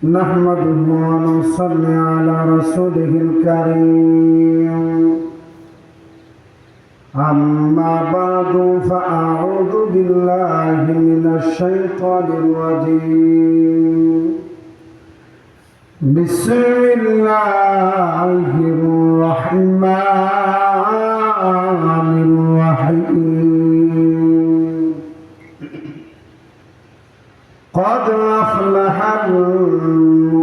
نحمده ونصلي على رسوله الكريم أما بعد فأعوذ بالله من الشيطان الرجيم بسم الله الرحمن الرحيم قد أفلح المؤمنون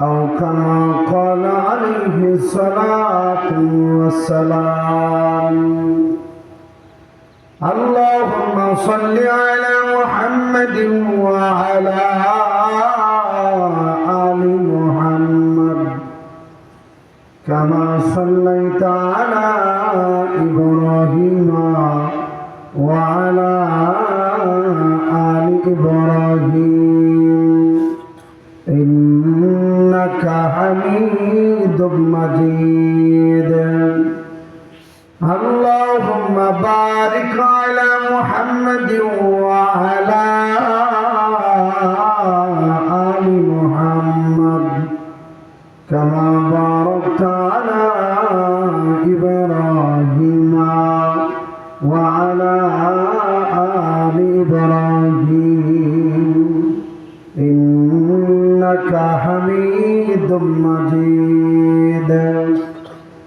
أو كما قال عليه الصلاة والسلام اللهم صل على محمد وعلى آل محمد كما صليت على إبراهيم وعلى آل إبراهيم إنك حميد مجيد اللهم بارك على محمد وعلى آل محمد كما باركت على إبراهيم وعلى آل إبراهيم إنك حميد مجيد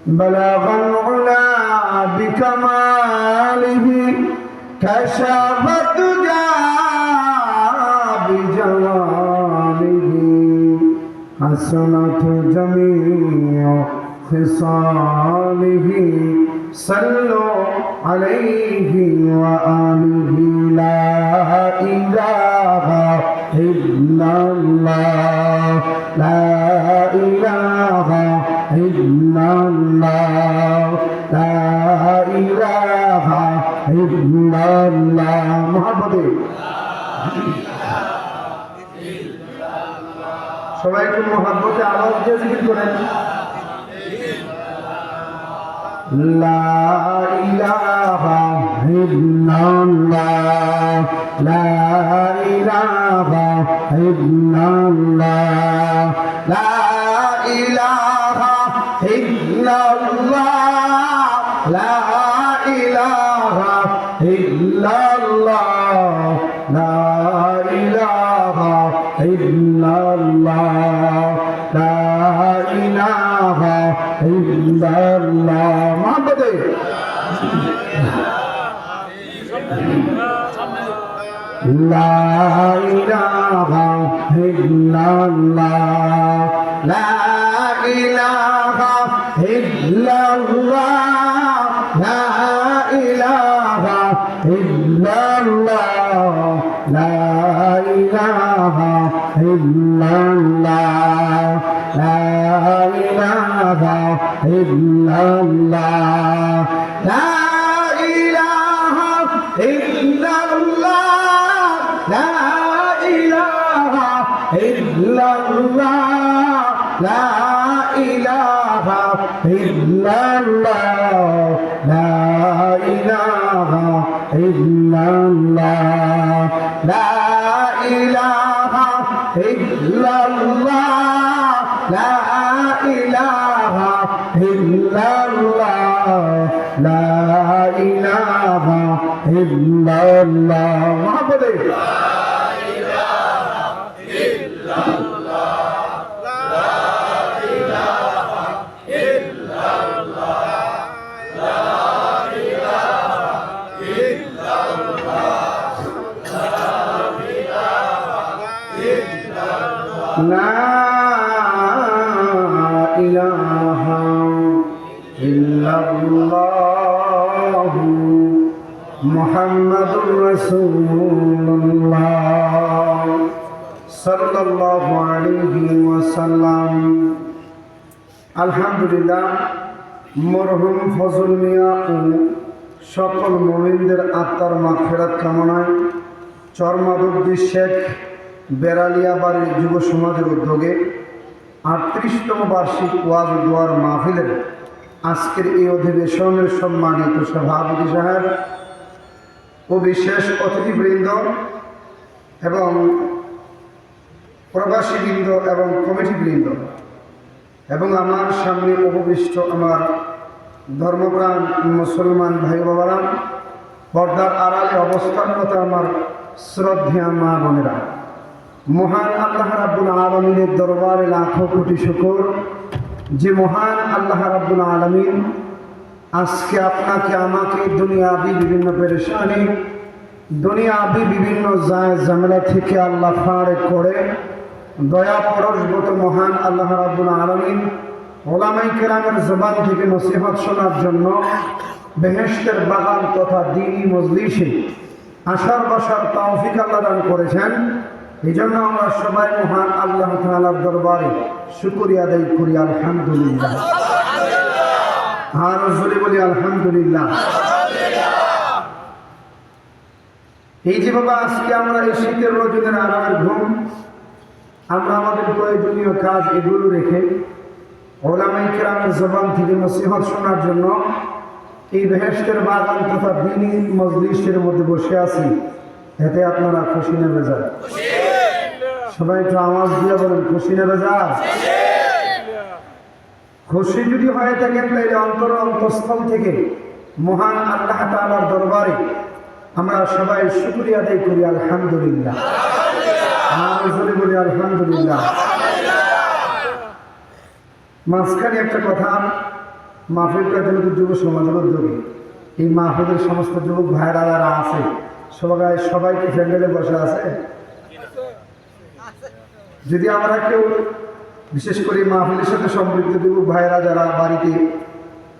بلغ العلا بكماله كشف الدجى بجماله حسنت جميع خصاله صلوا عليه وآله لا إله إلا الله لا إله إلا الله لا إله إلا الله محمد সবাই একটু মহব্বতে আওয়াজ দিয়ে জিকির করেন لا إله إلا الله لا إله إلا الله لا إله إلا الله لا إله إلا الله لا إله إلا الله لا إله إلا الله محمد لا إله إلا الله لا إله إلا الله لا إله إلا الله لا إله إلا الله لا إله إلا الله لا إله إلا الله لا إله إلا الله لا إله إلا الله لا إله إلا الله لا إله إلا الله لا إله إلا الله لا إله إلا الله محمد لا إله إلا الله محمد رسول الله صلى الله عليه وسلم আলহামদুলিল্লাহ মরহুম ফজল মিয়া ও সকল মুমিনদের আত্মার মাগফিরাত কামনায় চরমাদুদ্দি শেখ বেরালিয়া বাড়ির যুব সমাজের উদ্যোগে ৩৮তম বার্ষিক ওয়াজ ও দোয়ার মাহফিলের আজকের এই অধিবেশনের সম্মানিত সভাপতি সাহেব ও বিশেষ অতিথিবৃন্দ এবং প্রবাসীবৃন্দ এবং কমিটিবৃন্দ এবং আমার সামনে উপবিষ্ট আমার ধর্মপ্রাণ মুসলমান ভাই বাবারা, পর্দার আড়ালে অবস্থানরত আমার শ্রদ্ধেয় মা বোনেরা, মহান আল্লাহ রাব্বুল আলামিনের দরবারে লাখো কোটি শুকর যে মহান আল্লাহ রাব্বুল আলামিন আজকে আপনাকে আমাকে দুনিয়াবি বিভিন্ন পেরেশানি, দুনিয়াবি বিভিন্ন ঝামেলা থেকে আল্লাহ ফাড় করে দয়া পরশগত মহান আল্লাহ রাব্বুল আলামিন ওলামায়ে কেরামের জবান থেকে নসিহত শোনার জন্য বেহেশতের বাগান তথা দ্বীনি মজলিসে আসার বসার তৌফিক আল্লাহ দান করেছেন। এই জন্য আমরা সবাই মহান আল্লাহ তাআলার দরবারে শুকরিয়া আদায় করি, আলহামদুলিল্লাহ। আর জোরে বলি আলহামদুলিল্লাহ। এই যে বাবা আজকে আমরা এই শীতের রজনীর আরামের ঘুম, আমরা আমাদের প্রয়োজনীয় কাজ এগুলো রেখে ওলামায়ে কেরামের জবান থেকে নসিহত শোনার জন্য এই বেহেশতের বাগান তথা দ্বীনি মজলিসের মধ্যে বসে আছি। এতে আপনারা খুশি না বেজার? সবাই একটু আওয়াজ দিয়ে বলেন, খুশি না বেজার? খুশি যদি হয়ে থাকেন তাহলে অন্তঃস্থল থেকে মহান আল্লাহ তাআলার দরবারে আমরা সবাই শুকরিয়া আদায় করি, আলহামদুলিল্লাহ। আর বলি আলহামদুলিল্লাহ। মাঝখানে একটা কথা, মাহফিলটা যেহেতু যুব সমাজের উদ্যোগে, এই মাহফিলের সমস্ত যুবক ভাইরা যারা আছে সবাইকে প্যান্ডেলে বসে আছে। যদি আমরা কেউ বিশেষ করে মাহফিলের সাথে সম্পৃক্ত যুবক ভাইরা যারা বাড়িতে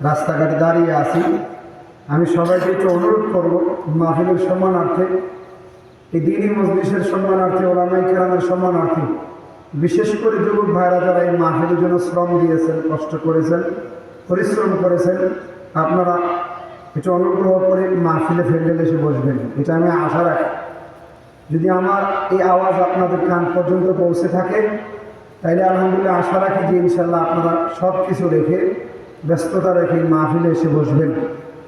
রাস্তাঘাটে দাঁড়িয়ে আছি, আমি সবাইকে একটু অনুরোধ করব, মাহফিলের সম্মানার্থে, এই দ্বীনি মজলিসের সম্মানার্থে, ওলামায়ে কেরামের সম্মানার্থে, বিশেষ করে যুবক ভাইরা যারা এই মাহফিলের জন্য শ্রম দিয়েছেন, কষ্ট করেছেন, পরিশ্রম করেছেন, আপনারা একটু অনুগ্রহ করে মাহফিলে প্যান্ডেলে এসে বসবেন, এটা আমি আশা রাখি। যদি আমার এই আওয়াজ আপনাদের কান পর্যন্ত পৌঁছে থাকে তাইলে আলহামদুলিল্লাহ আশা রাখি যে ইনশাল্লাহ আপনারা সব কিছু রেখে, ব্যস্ততা রেখে মাহফিলে এসে বসবেন।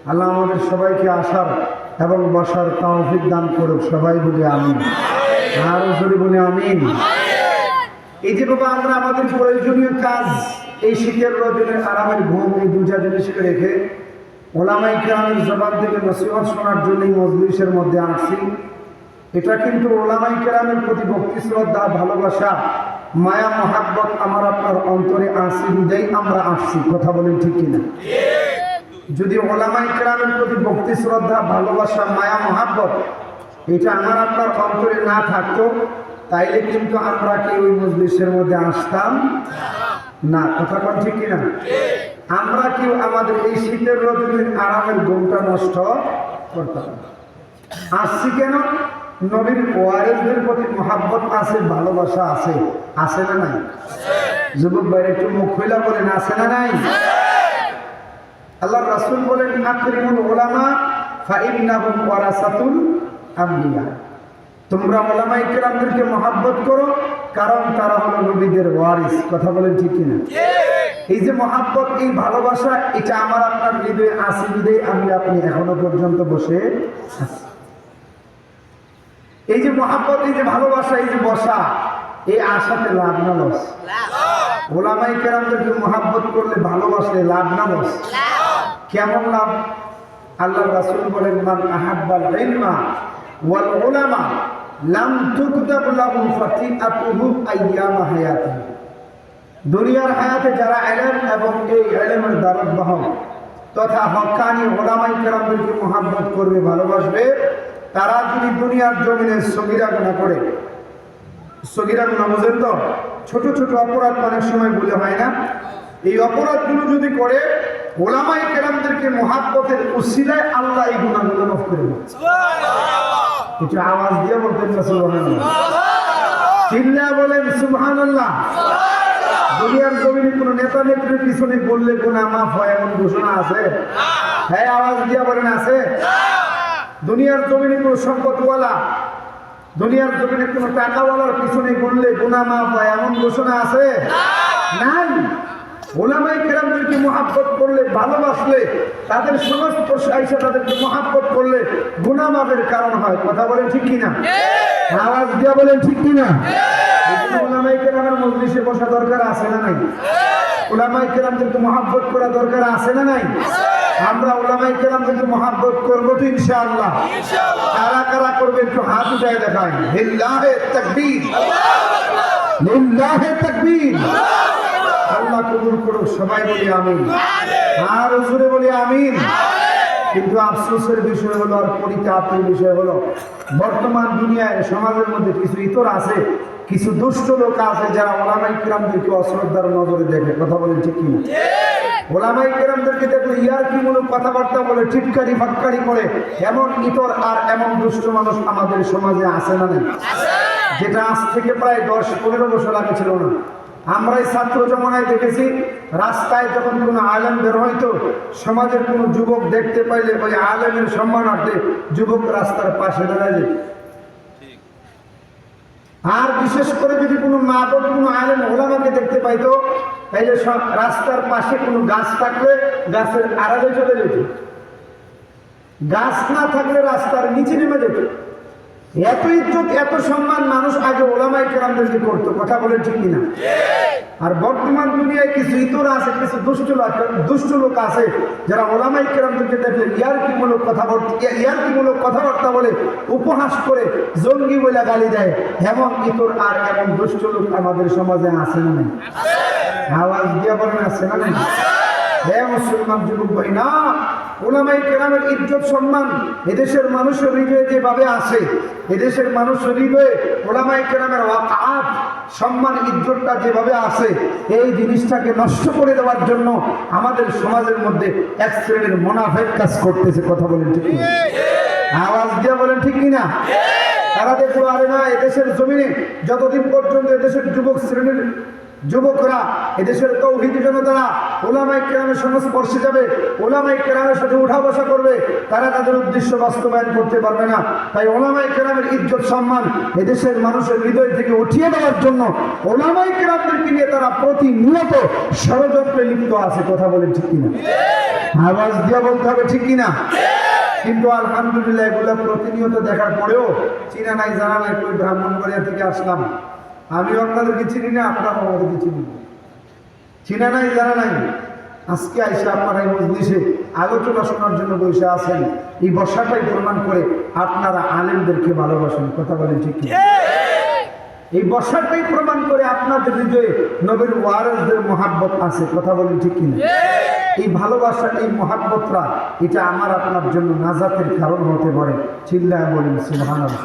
আল্লাহ আমাদের সবাইকে আসার এবং বসার তৌফিক দান করুক, সবাই বলি আমিন। আর জোরে বলি আমিন। এই যে বাবা আমরা আমাদের প্রয়োজনীয় কাজ, এই শীতের রজনীর আরামের ঘুম, এই দুটা জিনিসকে রেখে ওলামায়ে কেরামের জবান থেকে নসিহত শোনার জন্য এই মজলিসের মধ্যে আসছি। এটা কিন্তু ওলামায়ে কেরামের প্রতি ভক্তি, শ্রদ্ধা, ভালোবাসা, মায়া, মহাব্বত আমার আপনার অন্তরে আসি বিদায় আমরা আসছি। কথা বলেন ঠিক কিনা? যদি ওলামায়ে কেরামের প্রতি ভক্তি, শ্রদ্ধা, ভালোবাসা, মায়া, মহাব্বত এটা আমার আপনার অন্তরে না থাকতো তাইলে কিন্তু আমরা কি ওই মজলিসের মধ্যে আসতাম না। কথা বলেন ঠিক কিনা? আমরা কেউ আমাদের এই শীতের রজনীর আরামের ঘুমটা নষ্ট করতাম। আসছি কেন? নবীর ওয়ারিসদের প্রতি মহাব্বত আছে, ভালোবাসা আছে, আছে না নাই? যুবক ভাই একটু মুখ খুলে বলেন, আছে না নাই? আল্লাহ রাসূল বলেন, আকরিমুল উলামা ফাইন্নাহুম ওয়ারাসাতুল আমবিয়া। তোমরা ওলামায়ে কেরামদেরকে মহাব্বত করো, কারণ তারা হলো নবীদের ওয়ারিস। কথা বলেন ঠিক কিনা? এই যে মহাব্বত, এই ভালোবাসা, এটা আমার আপনার হৃদয়ে আছে বিধায় আমি আপনি এখনো পর্যন্ত বসে আছি। এই যে মহাব্বত, এই যে ভালোবাসা, এই যে বসা, এই আশাতে লাভ না লস? ওলামায়ে কেরামদেরকে মহাব্বত করলে, ভালোবাসলে লাভ না লস? কেমন লাভ? আল্লাহ রাসূল বলেন, মান আহাব্বাল ইলমা ওয়াল উলামা লাম তুকতাব লাহু ফাতিআতুহু আইয়ামা হায়াতিহি। দুনিয়ার হায়াতে যারা ইলম এবং এই ইলমের দারুদ বাহক তথা হক্কানি ওলামায়ে কেরামদেরকে মহাব্বত করবে, ভালোবাসবে, তারা যদি দুনিয়ার জমিনে সগীরা গুনাহ করে, সগীরা গুনাহ বুঝেন তো, ছোট ছোট অপরাধ অনেক সময় বলে হয় না, এই অপরাধগুলো যদি করে ওলামায়ে কেরামদেরকে মহাব্বতের উসিলায় আল্লাহ এই গুনাহগুলো মাফ করে দেন। সুবহানাল্লাহ। একটু আওয়াজ দিয়ে বলতেন না সুবহানাল্লাহ? চিল্লা বলেন সুবহানাল্লাহ। দুনিয়ার জমিনে কোনো নেতা নেত্রীর পিছনে বললে গুনাহ মাফ হয় এমন ঘোষণা আছে? হ্যাঁ, আওয়াজ দিয়ে বলেন আছে? দুনিয়ার জমিনে কোনো সম্পদওয়ালা, দুনিয়ার জমিনে কোনো টাকাওয়ালার পিছনে বললে গুনাহ মাফ হয় এমন ঘোষণা আছে? নাই। ওলামায়ে কেরামদেরকে মহাব্বত করলে, ভালোবাসলে, তাদের সংস্পর্শে আইসা তাদেরকে মহাব্বত করলে গুনাহ মাফের কারণ হয়। কথা বলেন ঠিক কিনা? আওয়াজ দিয়া বলেন ঠিক কিনা? উলামায়ে কেরামের মজলিসে বসা দরকার আছে না নাই? উলামায়ে কেরামদেরকে মহব্বত করা দরকার আছে না নাই? আমরা উলামায়ে কেরামদেরকে মহব্বত করবো তো ইনশাআল্লাহ। কারা কারা করবে একটু হাত উঠায় দেখায়। লিল্লাহে তাকবীর, লিল্লাহে তাকবীর। আল্লাহ কবুল করুক, সবাই বলি আমিন, আর জোরে বলি আমিন। কিন্তু আফসোসের বিষয় হলো, আর পরিতাপের বিষয় হলো, বর্তমান দুনিয়ায় সমাজের মধ্যে কিছু ইতর আছে, কিছু দুষ্ট লোক আছে যারা ওলামায়ে কেরামদেরকে অশ্রদ্ধার নজরে দেখে। কথা বলেন ঠিক কিনা? ওলামায়ে কেরামদেরকে দেখলে ইয়ারকিমূলক কথাবার্তা বলে, টিটকারি ফাটকারি করে, এমন ইতর আর এমন দুষ্ট মানুষ আমাদের সমাজে আছে না নেই? যেটা আজ থেকে প্রায় 10-15 বছর আগে ছিল না। আমরাই ছাত্র জমানায় দেখেছি, রাস্তায় যখন কোনো আলেম বের হইতো, সমাজের কোনো যুবক দেখতে পাইলে ওই আলেমের সম্মানার্থে যুবক রাস্তার পাশে দাঁড়ায় যেত। আর বিশেষ করে যদি কোনো মাদক কোনো আলেম ওলামাকে দেখতে পাইতো, তাইলে সব রাস্তার পাশে কোনো গাছ থাকলে গাছের আড়ালে চলে যেত, গাছ না থাকলে রাস্তার নিচে নেমে যেত। এত ইজ্জত এত সম্মান মানুষ আগে ওলামায়ে কেরামদেরকে করতো। কথা বলেন ঠিক কিনা? আর বর্তমান দুনিয়ায় কিছু ইতর আছে, কিছু দুষ্ট লোক আছে যারা ওলামায়ে কেরামদেরকে দেখলে ইয়ারকিমূলক কথাবার্তা বলে, উপহাস করে, জঙ্গি বলে গালি দেয়। এমন ইতর আর এমন দুষ্ট লোক আমাদের সমাজে আছে না? আওয়াজ দিয়া বলেন আছে না? হে মুসলমান যুবক ভাই, না, ওলামায়ে কেরামের ইজ্জত সম্মান এদেশের মানুষের হৃদয়ে যেভাবে আছে, এদেশের মানুষের হৃদয়ে ওলামায়ে কেরামের ওয়াকাত সম্মান ইজ্জতটা যেভাবে আছে, এই জিনিসটাকে নষ্ট করে দেওয়ার জন্য আমাদের সমাজের মধ্যে এক শ্রেণীর মুনাফিক কাজ করতেছে। কথা বলেন ঠিক কিনা? আওয়াজ দিয়ে বলেন ঠিক কিনা? তারা দেখলো, আরে না, এদেশের জমিনে যতদিন পর্যন্ত এদেশের যুবক শ্রেণীর যুবকরা, এদেশের তৌহিদি জনতারা ওলামায়ে কেরামের সংস্পর্শে যাবে, ওলামায়ে কেরামের সাথে উঠা বসা করবে, তারা তাদের উদ্দেশ্য বাস্তবায়ন করতে পারবে না। তাই ওলামায়ে কেরামের ইজ্জত সম্মান এদেশের মানুষের হৃদয় থেকে উঠিয়ে দেওয়ার জন্য ওলামায়ে কেরামদেরকে নিয়ে তারা প্রতিনিয়ত ষড়যন্ত্রে লিপ্ত আছে। কথা বলেন ঠিক কিনা? আওয়াজ দিয়ে বলতে হবে ঠিক কিনা? কিন্তু আলহামদুলিল্লাহ এগুলো প্রতিনিয়ত দেখার পরেও চিনা নাই জানা নাই, কই ব্রাহ্মণবাড়িয়া থেকে আসলাম, আমি আপনাদেরকে চিনি না, আপনারা আমাদেরকে চিনি না, চিনা নাই জানা নাই। আজকে আইসা আপনারা এই মজলিসে আলোচনা শোনার জন্য বসে আছেন, এই বসাটাই প্রমাণ করে আপনারা আলেমদেরকে ভালোবাসেন। কথা বলেন ঠিক কি? এই বসাটাই প্রমাণ করে আপনাদের হৃদয়ে নবীর ওয়ারিসদের মহাব্বত আছে। কথা বলেন ঠিক কিনা? এই ভালোবাসা, এই মহাব্বতরা, এটা আমার আপনার জন্য নাজাতের কারণ হতে পারে। চিল্লায় বলেন সুবহানাল্লাহ,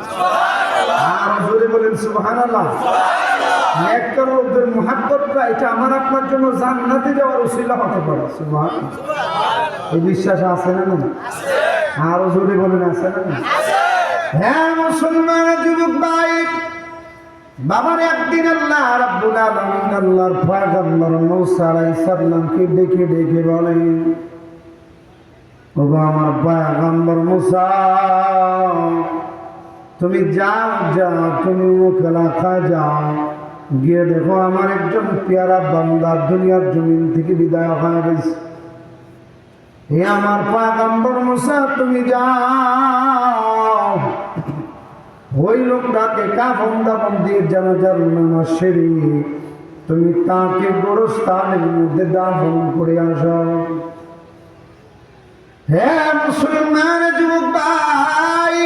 আর জোরে বলেন সুবহানাল্লাহ। নেককার লোকদের মহাব্বতটা, এটা আমার আপনার জন্য জান্নাতে যাওয়ার উসিলা হতে পারে। সুবহানাল্লাহ। এই বিশ্বাস আছে না? না, আর জোরে বলেন আছে না? হ্যাঁ মুসলমান যুবক ভাই, বাবার একদিন আল্লাহ রাব্বুল আলামিন আল্লাহর পয়গম্বর মূসা আলাইহিস সালামকে ডেকে ডেকে বলেন, ওগো আমার পয়গম্বর মূসা, তুমি যাও যাও, তুমি মুখলাখা যাও, গিয়ে দেখো আমার একজন পেয়ারা বান্দা দুনিয়ার জমিন থেকে বিদায় হয়ে গেছে। হে আমার পয়গম্বর মূসা, তুমি যাও, ওই লোকটাকে কাফন দাফন দিয়ে জানাজার নামাজ সেরে তুমি তাকে গোরস্থানের মধ্যে দাফন করে আসো। হ্যাঁ মুসলমান যুবক ভাই,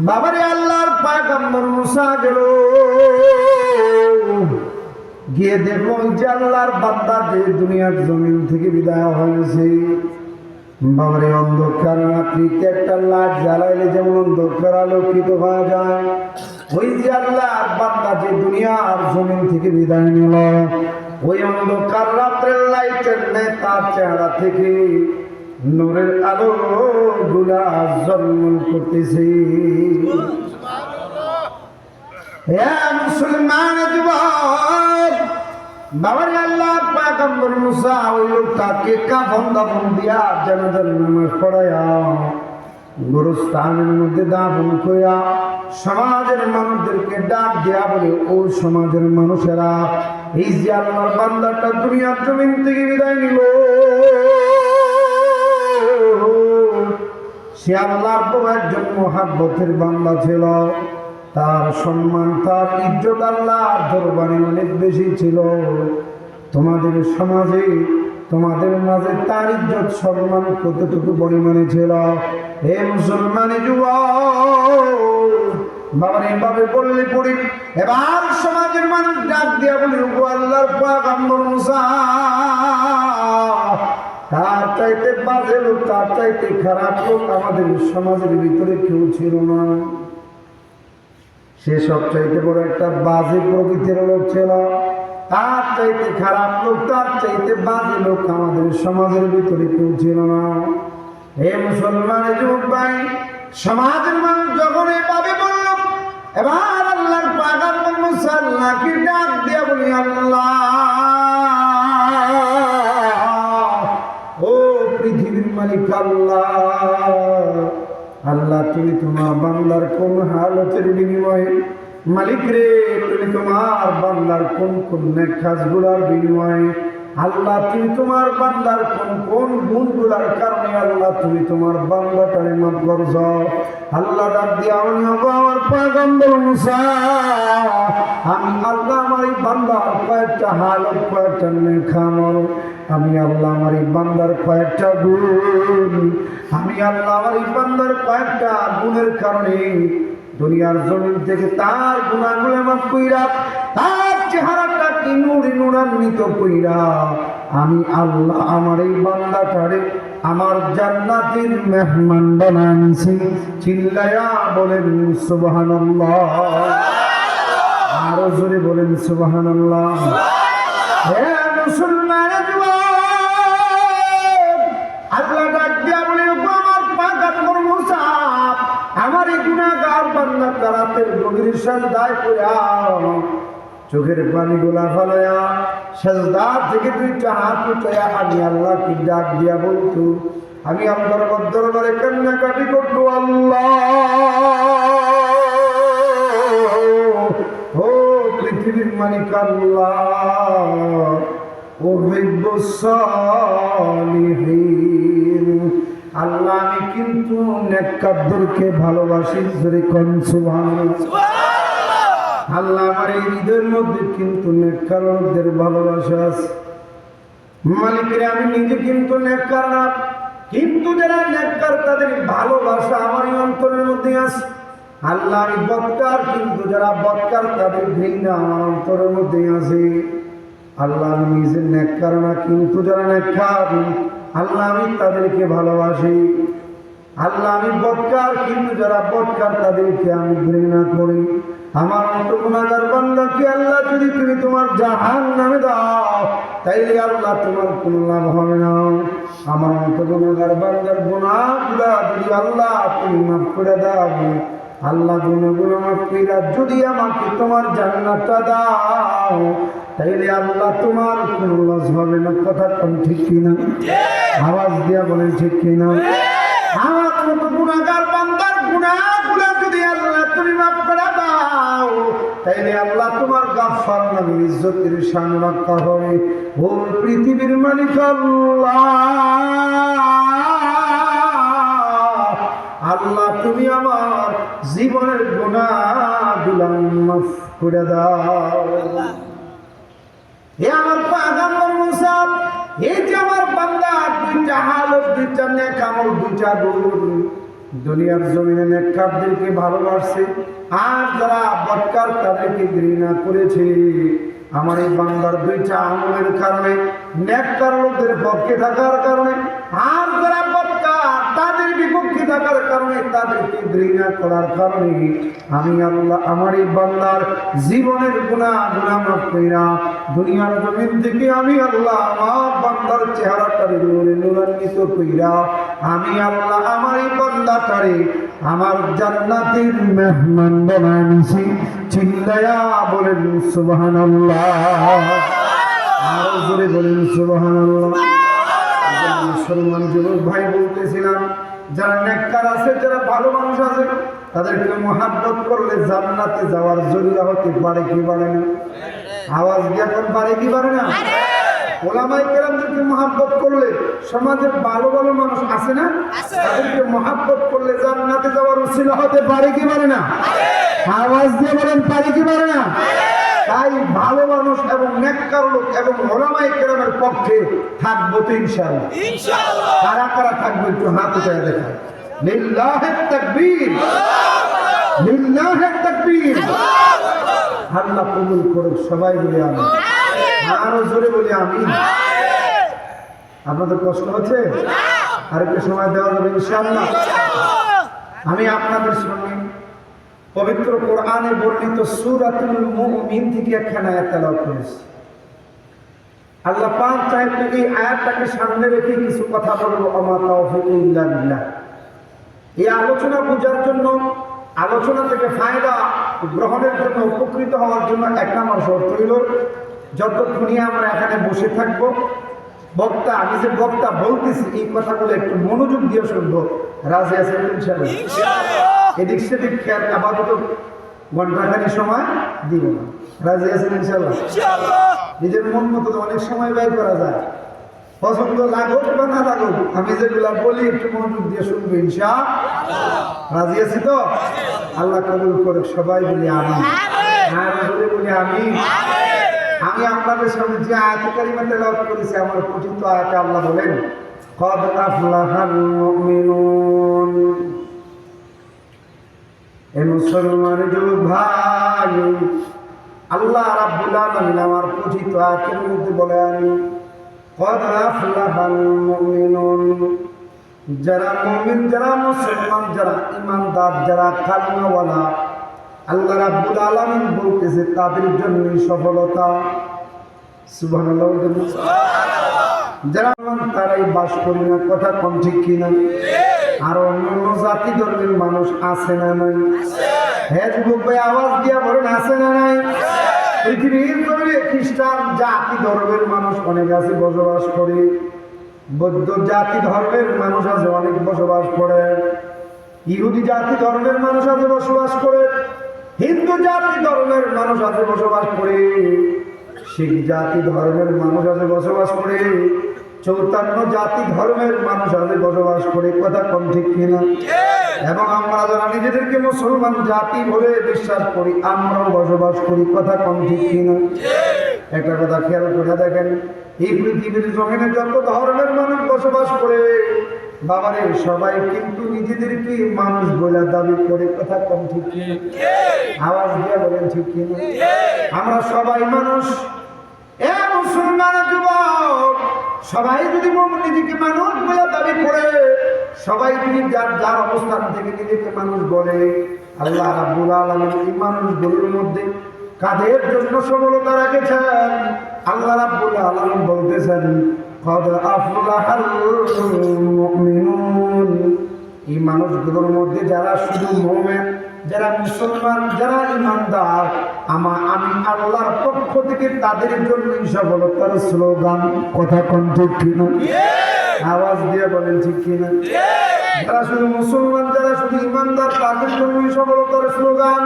বাবারে আল্লাহর পয়গম্বর মূসা গেল, গিয়ে দেখো যে আল্লাহর বান্দা যে দুনিয়ার জমিন থেকে বিদায় হয়েছে। বাবারে অন্ধকার রাত্রিতে একটা লাইট জ্বালাইলে যেমন অন্ধকার আলোকিত হয়ে যায়, ওই যে আল্লাহর বান্দা যে দুনিয়া আর জমিন থেকে বিদায় নিল, ওই অন্ধকার রাত্রের লাইটের নেই তার চেহারা থেকে নূরের আলো গুলা জন্ম করতেছে। হ্যাঁ মুসলমান যুবক, বাবার আল্লাহর পয়গম্বর মূসা ওই লোকটাকে কাফন দাফন দিয়া জানাজার নামাজ পড়ায়া গোরস্থানের মধ্যে দাফন কইরা সমাজের মানুষদেরকে ডাক দেয়া বলে, ও সমাজের মানুষেরা, এই যে আল্লাহর বান্দাটা দুনিয়ার জমিন থেকে বিদায় নিল, সে আল্লাহর বড় একজন মহাব্বতের বান্দা ছিল। তার সম্মান, তার ইজ্জত আল্লাহর দরবারে অনেক বেশি ছিল। তোমাদের সমাজে, তোমাদের মাঝে তার ইজ্জত সম্মান কতটুকু পরিমাণে ছিল? হে মুসলমানি যুবক, বাবার এইভাবে বললে পড়ি। এবার সমাজের মানুষ ডাক দিয়া বলি, ওগো আল্লাহর পয়গম্বর মুসা, তার চাইতে বাজে লোক, তার চাইতে খারাপ লোক আমাদের সমাজের ভিতরে কেউ ছিল না। সে সব চাইতে বড় একটা বাজে প্রকৃতির লোক ছিল। তার চাইতে খারাপ লোক, তার চাইতে বাজে লোক আমাদের সমাজের ভিতরে কেউ ছিল না। হে মুসলমানের যুবক ভাই, সমাজের মানুষ যখন এভাবে বলল, এবার আল্লাহর পয়গম্বর মুসা আল্লাহকে ডাক দিয়া বলি, আল্লাহ, ও পৃথিবীর মালিক আল্লাহ, আল্লাহ তুমি তোমার বান্দার কোন হালতের বিনিময়ে, মালিক রে তুমি তোমার বান্দার কোন কোন নেক কাজগুলোর বিনিময়ে, আল্লাহ তুমি তোমার বান্দার কোন কোন গুণগুলোর কারণে আল্লাহ তুমি তোমার বান্দাটারে মাফ করছো। আল্লাহ ডাক দিয়া বলি, ওগো আমার পয়গম্বর মুসা, আমি আল্লাহ আমার এই বান্দার কয়েকটা হালত, কয়েকটা নেক আমল, আমি আল্লাহ আমার এই বান্দার কয়েকটা গুণ, আমি আল্লাহ আমার এই বান্দার কয়েকটা গুণের কারণে দুনিয়ার জমিন থেকে তার গুণাগুলো মাফ কইরা, তার চেহারাটাকে নূরে নূরান্বিত কইরা, আমি আল্লাহ আমার এই বান্দাটারে আমার জান্নাতের মেহমান বানাইছি। চিল্লায়া বলেন সুবহানাল্লাহ, আরো জোরে বলেন সুবহানাল্লাহ। হে মুসলমান যুবক, আল্লাহ ডাক দিয়া বলে, ওগো আমার পয়গম্বর মুসা, আমার এই গুনাহগার বান্দা রাতের গভীর সিজদায় পড়া চোখের পানিগুলা ফলায়া সিজদা থেকে দুইটা হাত উঠায়া আমি আল্লাহকে ডাক দিয়া বলতো, আমি আল্লাহর দরবারে কান্নাকাটি করতো, আল্লাহ, ও পৃথিবীর মালিক আল্লাহ, ও হিব্বুস সালিহিন, আল্লাহ আমি কিন্তু নেককারদেরকে ভালোবাসি। জোরে কোন সুবহানাল্লাহ। আল্লাহ আমার এই হৃদয়ের মধ্যে কিন্তু নেককার লোকদের ভালোবাসা আছে। মালিকের আমি নিজে কিন্তু নেককার না, কিন্তু যারা নেককার তাদের ভালোবাসা আমার অন্তরের মধ্যে আছে। আল্লাহ আমি বদকার, কিন্তু যারা বদকার তাদের ঘৃণা আমার অন্তরের মধ্যে আছে। আল্লাহ আমি নিজে নেককার না, কিন্তু যারা নেককার আল্লাহ আমি তাদেরকে ভালোবাসি। আল্লাহ আমি বদকার, কিন্তু যারা বদকার তাদেরকে আমি ঘৃণা করি। আমার মতো গুনাহগার বান্দাকে আল্লাহ যদি তুমি তোমার জাহান্নামে দাও, তাইলে আল্লাহ তোমার কোনো লাভ হবে না। আমার মতো গুনাহগার বান্দার গুনাহগুলো যদি আল্লাহ তুমি মাফ করে দাও, আল্লাহ গুনাহগুলো মাফ কইরা যদি আমাকে তোমার জান্নাতটা দাও, তাইলে আল্লাহ তোমার কোনো লস হবে না। কথা কোন ঠিক কিনা? আওয়াজ দিয়া বলেন ঠিক কিনা? আমার মতো গুনাহগার বান্দার গুনাহগুলো যদি আল্লাহ তুমি মাফ করে দাও, তাইলে আল্লাহ তোমার গাফফার নামে ইজ্জতের শান রক্ষা হবে। ও পৃথিবীর মালিক আল্লাহ, আল্লাহ তুমি আমার জীবনের গুনাহগুলো মাফ করে দাও। হে আমার পয়গম্বর মুসা, এই যে আমার বান্দা দুইটা হালত, দুইটা নেক আমল, দুইটা গুণ, দুনিয়ার জমিনে নেককারদেরকে ভালোবাসছে, আর যারা বদকার তাদেরকে ঘৃণা করেছে। আমার এই বান্দার দুইটা আমলের কারণে, নেককার লোকদের পক্ষে থাকার কারণে, আর যারা বদকার তাদের বিপক্ষে থাকার কারণে, তাদেরকে ঘৃণা করার কারণে আমি আল্লাহ আমার এই বান্দার জীবনের গুনাহ মাফ কইরা দুনিয়ার জমিন থেকে আমি আল্লাহ আমার বান্দার চেহারাটারে নূরে নূরান্বিত কইরা আমি আল্লাহ আমার এই বান্দাটারে আমার জান্নাতের মেহমান বানাইছি। চিল্লায়া বলেন সুবহানাল্লাহ, আরো জোরে বলেন সুবহানাল্লাহ। মুসলমান যুবক ভাই বলতেছিলাম, যারা নেককার আছে, যারা ভালো মানুষ আছে, তাদেরকে মহাব্বত করলে জান্নাতে যাওয়ার জরিয়া হতে পারে কি পারে না? আওয়াজ দিয়ে এখন পারে কি পারে না? ওলামায়ে কেরামদেরকে মহাব্বত করলে সমাজের ভালো ভালো মানুষ আছে না, তাদেরকে মহাব্বত করলে জান্নাতে যাওয়ার উসিলা হতে পারে কি পারে না? আওয়াজ দিয়ে বলেন পারি কি পারে না? তাই ভালো মানুষ এবং নেককার লোক এবং ওলামায়ে কেরামের পক্ষে থাকবো তো ইনশাআল্লাহ। কারা কারা থাকবে একটু হাত উঠায় দেখায়। লিল্লাহিত তাকবীর, লিল্লাহিত তাকবীর। আল্লাহ কবুল করুক, সবাই বলি আমিন। আরো জোরে বলি আমিন। আপনাদের কষ্ট হচ্ছে? আরেকটু সময় দেওয়া যাবে ইনশাআল্লাহ। আমি আপনাদের সঙ্গে পবিত্র কোরআনে বর্ণিত সূরাতুল মুমিন থেকে একখানা আয়াত তেলাওয়াত করেছি। আল্লাহ পাক চাইলে এই আয়াতটাকে সামনে রেখে কিছু কথা বলবো। আমা তাওফীকু ইল্লা বিল্লাহ। এই আলোচনা বোঝার জন্য, আলোচনা থেকে ফায়দা গ্রহণের জন্য, উপকৃত হওয়ার জন্য এক নম্বর শর্ত হইল, যতক্ষণই আমরা এখানে বসে থাকবো, বক্তা, আমি যে বক্তা বলতেছি এই কথাগুলো একটু মনোযোগ দিয়ে শুনবো। রাজি আছেন ইনশাআল্লাহ? এদিক সেদিক খেয়াল আপাতত ঘন্টাখানি সময় দিব না। রাজি আছেন ইনশাআল্লাহ? নিজের মন মতো তো অনেক সময় ব্যয় করা যায়, পছন্দ লাগুক বা না লাগুক, আমি যেগুলা বলি একটু মনোযোগ দিয়ে শুনবো ইনশাআল্লাহ। রাজি আছি তো? আল্লাহ কবুল করে, সবাই বলি আমিন। আর বলে বলি আমিন। আমি আপনাদের সামনে যে আয়াত কারিমা তেলাওয়াত করেছি, আমার পঠিত আয়াতে আল্লাহ বলেন, ক্বাদ আফলাহাল মুমিনুন। এ মুসলমান যুবক ভাই, আল্লাহ রাব্বুল আলামিন আমার পঠিত আয়াতের মধ্যে বলেন, ক্বাদ আফলাহাল মুমিনুন। যারা মুমিন, যারা মুসলমান, যারা ঈমানদার, যারা কালিমাওয়ালা, আল্লাহ রাব্বুল আলামিন বলতেছে তাদের জন্য সফলতা। সুবহানাল্লাহ। যারা তারাই বাস করি না, কথা কম ঠিক কিনা? আর অন্যান্য জাতি ধর্মের মানুষ আছে না নাই? হ্যাঁ যুবক ভাই, আওয়াজ দিয়া বলেন আছে না নাই? পৃথিবীর জমিনে খ্রিস্টান জাতি ধর্মের মানুষ অনেক আছে, বসবাস করে। বৌদ্ধ জাতি ধর্মের মানুষ আছে, অনেক বসবাস করে। ইহুদি জাতি ধর্মের মানুষ আছে, বসবাস করে। হিন্দু জাতি ধর্মের মানুষ আছে, বসবাস করে। শিখ জাতি ধর্মের মানুষ আছে, বসবাস করে। 54 জাতি ধর্মের মানুষ আছে, বসবাস করে। কথা কম ঠিক কিনা? এবং আমরা যারা নিজেদেরকে মুসলমান জাতি বলে বিশ্বাস করি, আমরাও বসবাস করি। কথা কম ঠিক কিনা? একটা কথা খেয়াল করে দেখেন, এই পৃথিবীর জমিনে যত ধর্মের মানুষ বসবাস করে, বাবারে সবাই কিন্তু নিজেদেরকে মানুষ বলে দাবি করে। কথা কম ঠিক কিনা? আওয়াজ দিয়ে বলেন ঠিক কিনা? আমরা সবাই মানুষ। এ মুসলমান যুবক, সবাই যদি নিজেকে মানুষ বলে দাবি করে, সবাই যদি যার যার অবস্থান থেকে নিজেকে মানুষ বলে, আল্লাহ রাব্বুল আলামিন এই মানুষগুলোর মধ্যে কাদের জন্য সফলতা রেখেছেন? আল্লাহ রাব্বুল আলামিন বলতেছেন, ক্বাদ আফলাহাল মুমিনুন। এই মানুষগুলোর মধ্যে যারা শুধু মুমিন, যারা মুসলমান, যারা ঈমানদার, আমি আল্লাহর পক্ষ থেকে তাদের জন্য সফলতার স্লোগান। কথা কোন ঠিক কিনা? আওয়াজ দিয়ে বলেন ঠিক কিনা? যারা শুধু মুসলমান, যারা শুধু ঈমানদার, তাদের জন্য সফলতার স্লোগান।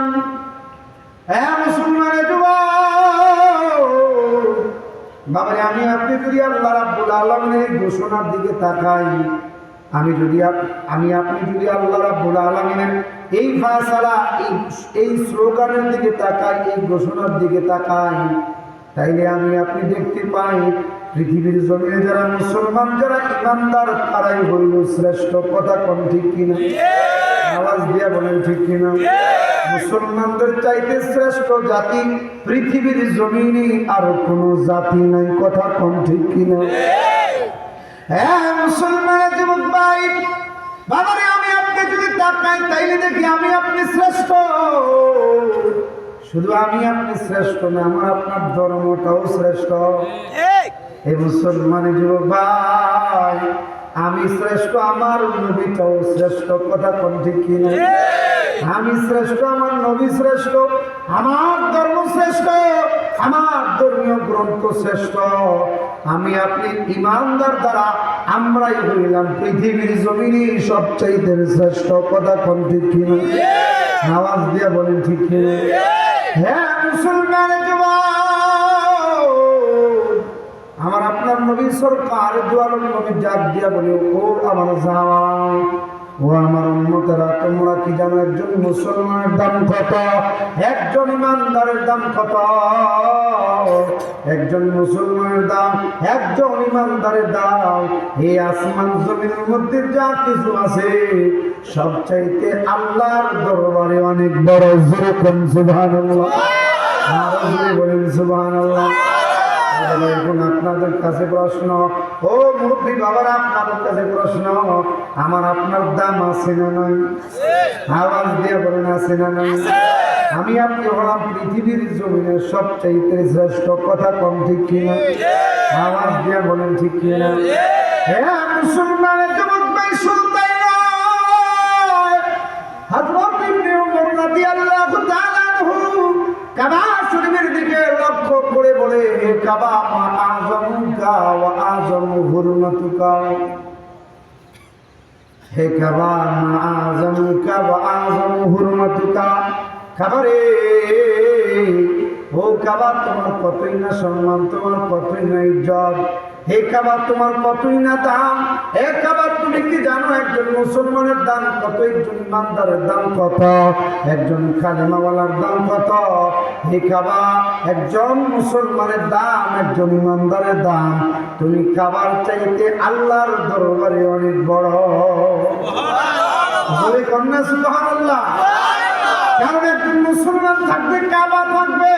হ্যাঁ মুসলমানের যুবক, বাবারে আমি আপনি যদি আল্লাহ রাব্বুল আলামিনের ঘোষণার দিকে তাকাই, আমি আপনি যদি আল্লাহ রাব্বুল আলামিনের এই ফায়সালা, এই স্লোগানের দিকে তাকাই, এই ঘোষণার দিকে তাকাই, তাইলে আমি আপনি দেখতে পাই পৃথিবীর জমিনে যারা মুসলমান, যারা ঈমানদার, তারাই হইল শ্রেষ্ঠ। কথা কোন ঠিক কিনা? আওয়াজ দিয়ে বলেন ঠিক কিনা? মুসলমানদের চাইতে শ্রেষ্ঠ জাতি পৃথিবীর জমিনে আর কোনো জাতি নাই। কথা কোন ঠিক কিনা? হ্যাঁ মুসলমানের যুবক ভাই, বাবারে আমি আপনি যদি তাকাই, তাইলে দেখি আমি আপনি শ্রেষ্ঠ। শুধু আমি আপনি শ্রেষ্ঠ না, আমার আপনার ধর্মটাও শ্রেষ্ঠ। এই মুসলমানের যুবক ভাই, আমি শ্রেষ্ঠ, আমার নবীটাও শ্রেষ্ঠ। কথা কোন ঠিক কিনা? আমি শ্রেষ্ঠ, আমার নবী শ্রেষ্ঠ, আমার ধর্ম শ্রেষ্ঠ, আমার ধর্মীয় গ্রন্থ শ্রেষ্ঠ। আমি আপনি ঈমানদার দ্বারা আমরাই হইলাম পৃথিবীর জমিনে সবচাইতে শ্রেষ্ঠ। কথা কোন ঠিক কিনা? আওয়াজ দিয়ে বলেন ঠিক কিনা? হ্যাঁ মুসলমানের যুবক, আমার আপনার নবী সরকার দুয়ার নবী জাত দিয়া বলে, ও আমার জান, ও আমার উম্মতেরা, তোমরা কি জানো একজন মুসলমানের দাম কত? একজন ইমানদারের দাম কত? একজন মুসলমানের দাম, একজন ইমানদারের দাম এই আসমান জমিনের মধ্যে যা কিছু আছে সবচাইতে আল্লাহর দরবারে অনেক বড়। যেরকম সুবহানাল্লাহ, আর বলেন সুবহানাল্লাহ। এখন আপনাদের কাছে প্রশ্ন, ও মুরব্বী বাবারা, আপনাদের কাছে প্রশ্ন, আমার আপনার দাম আছে না নাই? আওয়াজ দিয়ে বলেন আছে না নাই? আমি আপনি হলাম পৃথিবীর জমিনের সবচাইতে শ্রেষ্ঠ। কথা কম ঠিক কিনা? আওয়াজ দিয়ে বলেন ঠিক কিনা? হ্যাঁ মুসলমানের যুবক ভাই, শুধু তাই নয়, হযরত ইবনে ওমর রাদিয়াল্লাহু তাআলা আনহু কাবা শরীফের দিকে লক্ষ্য করে বলে, হে কাবা, মা আযমুকা ওয়া আযমু হুরমাতুকা। হে কাবা, মা আযমুকা ওয়া আযমু হুরমাতুকা। কাবা রে, ও কাবা, তোমার কতই না সম্মান, তোমার কতই না ইজ্জত। হে কাবা, তোমার কতই না দাম। হে কাবা, তুমি কি জানো একজন মুসলমানের দাম কত? একজন ইমানদারের দাম কত? একজন কালেমাওয়ালার দাম কত? হে কাবা, একজন মুসলমানের দাম, একজন ইমানদারের দাম তুমি কাবার চাইতে আল্লাহর দরবারে অনেক বড়। বলে কন্যা সুবহানাল্লাহ। কারণ একজন মুসলমান থাকবে, কাবা থাকবে।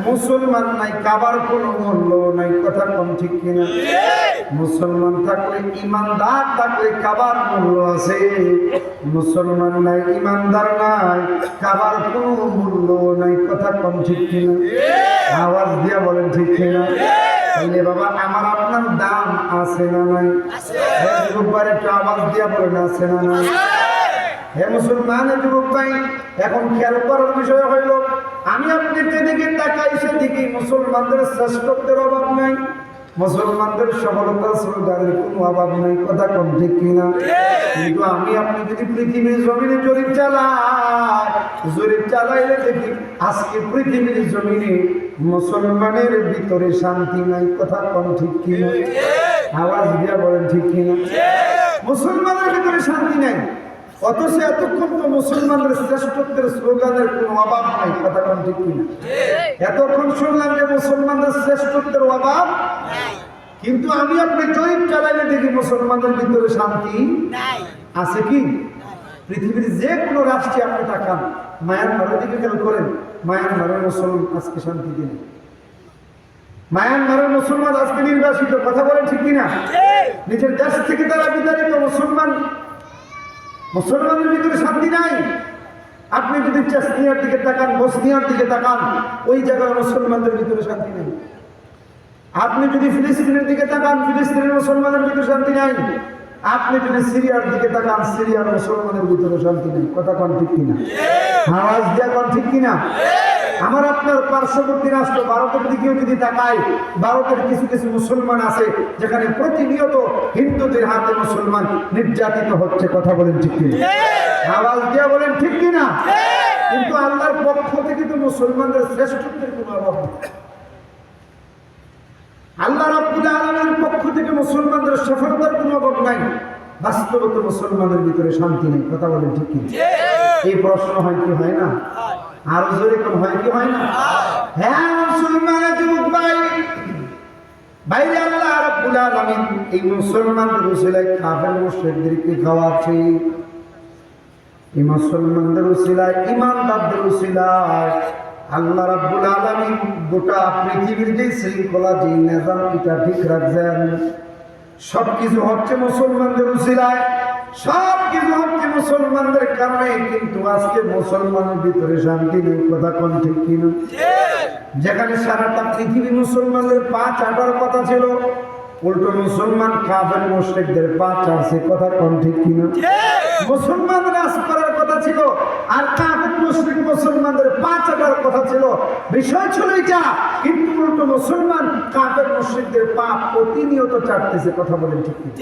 মুসলমান নাই, কাবার কোনো মূল্য নাই। কথা কম ঠিক কিনা? মুসলমান থাকলে, ইমানদার থাকলে কাবার মূল্য আছে। মুসলমান নাই, ইমানদার নাই, কাবার কোনো মূল্য নাই। কথা কম ঠিক কিনা? আওয়াজ দিয়া বলেন ঠিক কিনা? তাইলে বাবা, আমার আপনার দাম আছে না নাই? একবার একটু আওয়াজ দিয়া বলেন আছে না নাই? হে মুসলমানের যুবক ভাই, এখন খেয়াল করার বিষয় হইল, আমি আপনি যেদিকে তাকাই সেদিকে মুসলমানদের শ্রেষ্ঠত্বের অভাব নাই, মুসলমানদের সফলতার স্লোগানের কোনো অভাব নাই। কথা কম ঠিক কিনা? কিন্তু আমি আপনি যদি পৃথিবীর জমিনে জরিপ চালাইলে দেখি আজকে পৃথিবীর জমিনে মুসলমানের ভিতরে শান্তি নাই। কথা কম ঠিক কিনা? আওয়াজ দিয়া বলেন ঠিক কিনা? মুসলমানের ভিতরে শান্তি নাই, অথচ এতক্ষণ তো মুসলমানদের শ্রেষ্ঠত্বের স্লোগানের কোনো অভাব নাই। কথা কম ঠিক কিনা? এতক্ষণ শুনলাম যে মুসলমানদের শ্রেষ্ঠত্বের অভাব, কিন্তু আমি আপনি জরিপ চালাইলে দেখি মুসলমানদের ভিতরে শান্তি আছে কি? পৃথিবীর যে কোনো রাষ্ট্রে আপনি তাকান, মায়ানমারের দিকে খেয়াল করেন, মায়ানমারের মুসলমান আজকে শান্তি দিন। মায়ানমারের মুসলমান আজকে নির্বাসিত। কথা বলেন ঠিক কিনা? নিজের দেশ থেকে তারা বিতাড়িত। মুসলমানের ভিতরে শান্তি নাই। আপনি যদি চেচনিয়ার দিকে তাকান, বসনিয়ার দিকে তাকান, ওই জায়গায় মুসলমানদের ভিতরে শান্তি নেই। আপনি যদি ফিলিস্তিনের দিকে তাকান, ফিলিস্তিনের মুসলমানের ভিতরে শান্তি নাই। আপনি যদি সিরিয়ার দিকে তাকান, সিরিয়ার মুসলমানের ভিতরে শান্তি নেই। কথা কোন ঠিক কিনা? আওয়াজ দেয়া কোন ঠিক কিনা? আমার আপনার পার্শ্ববর্তী রাষ্ট্র ভারতের দিকেও যদি তাকাই, ভারতের কিছু কিছু মুসলমান আছে যেখানে প্রতিনিয়ত হিন্দুদের হাতে মুসলমান নির্যাতিত হচ্ছে। কথা বলেন ঠিক কিনা? আওয়াজ দিয়া বলেন ঠিক কিনা? কিন্তু আল্লাহর পক্ষ থেকে তো মুসলমানদের শ্রেষ্ঠত্বের কোনো অভাব নেই। আল্লাহ রাব্বুল আলামিনের পক্ষ থেকে মুসলমানদের সফলতার কোনো অভাব নাই। বাস্তবত মুসলমানের ভিতরে শান্তি নেই। কথা বলেন ঠিক কিনা? এই প্রশ্ন হয় কি হয় না? আর জোরে কোন হয় কি হয় না? হ্যাঁ মুসলমানের যুবক ভাই, বাইরে আল্লাহ রাব্বুল আলামিন এই মুসলমানদের উসিলায় কাফের মুশরিকদেরকে খাওয়াচ্ছে। এই মুসলমানদের উসিলায়, ইমানদারদের উসিলায় আল্লাহ রাব্বুল আলামিন গোটা পৃথিবীর যে শৃঙ্খলা, যে নিজাম, এটা ঠিক রাখছেন। সবকিছু হচ্ছে মুসলমানদের উসিলায়, সবকিছু হচ্ছে মুসলমানদের কারণে। কিন্তু আজকে মুসলমানের ভিতরে শান্তি নেই। কথা কোন ঠিক কিনা? যেখানে সারাটা পৃথিবী মুসলমানদের পা চাটার কথা ছিল, উল্টো মুসলমান কাফের মুশরিকদের পা চাটছে। কথা কোন ঠিক কিনা? মুসলমান রাজ করার কথা ছিল, আর কাফের মুশরিক মুসলমানদের পা চাটার কথা ছিল। বিষয় ছিল এটা, কিন্তু উল্টো মুসলমান কাফের মুশরিকদের পা প্রতিনিয়ত চাটতেছে। কথা বলেন ঠিক কিনা?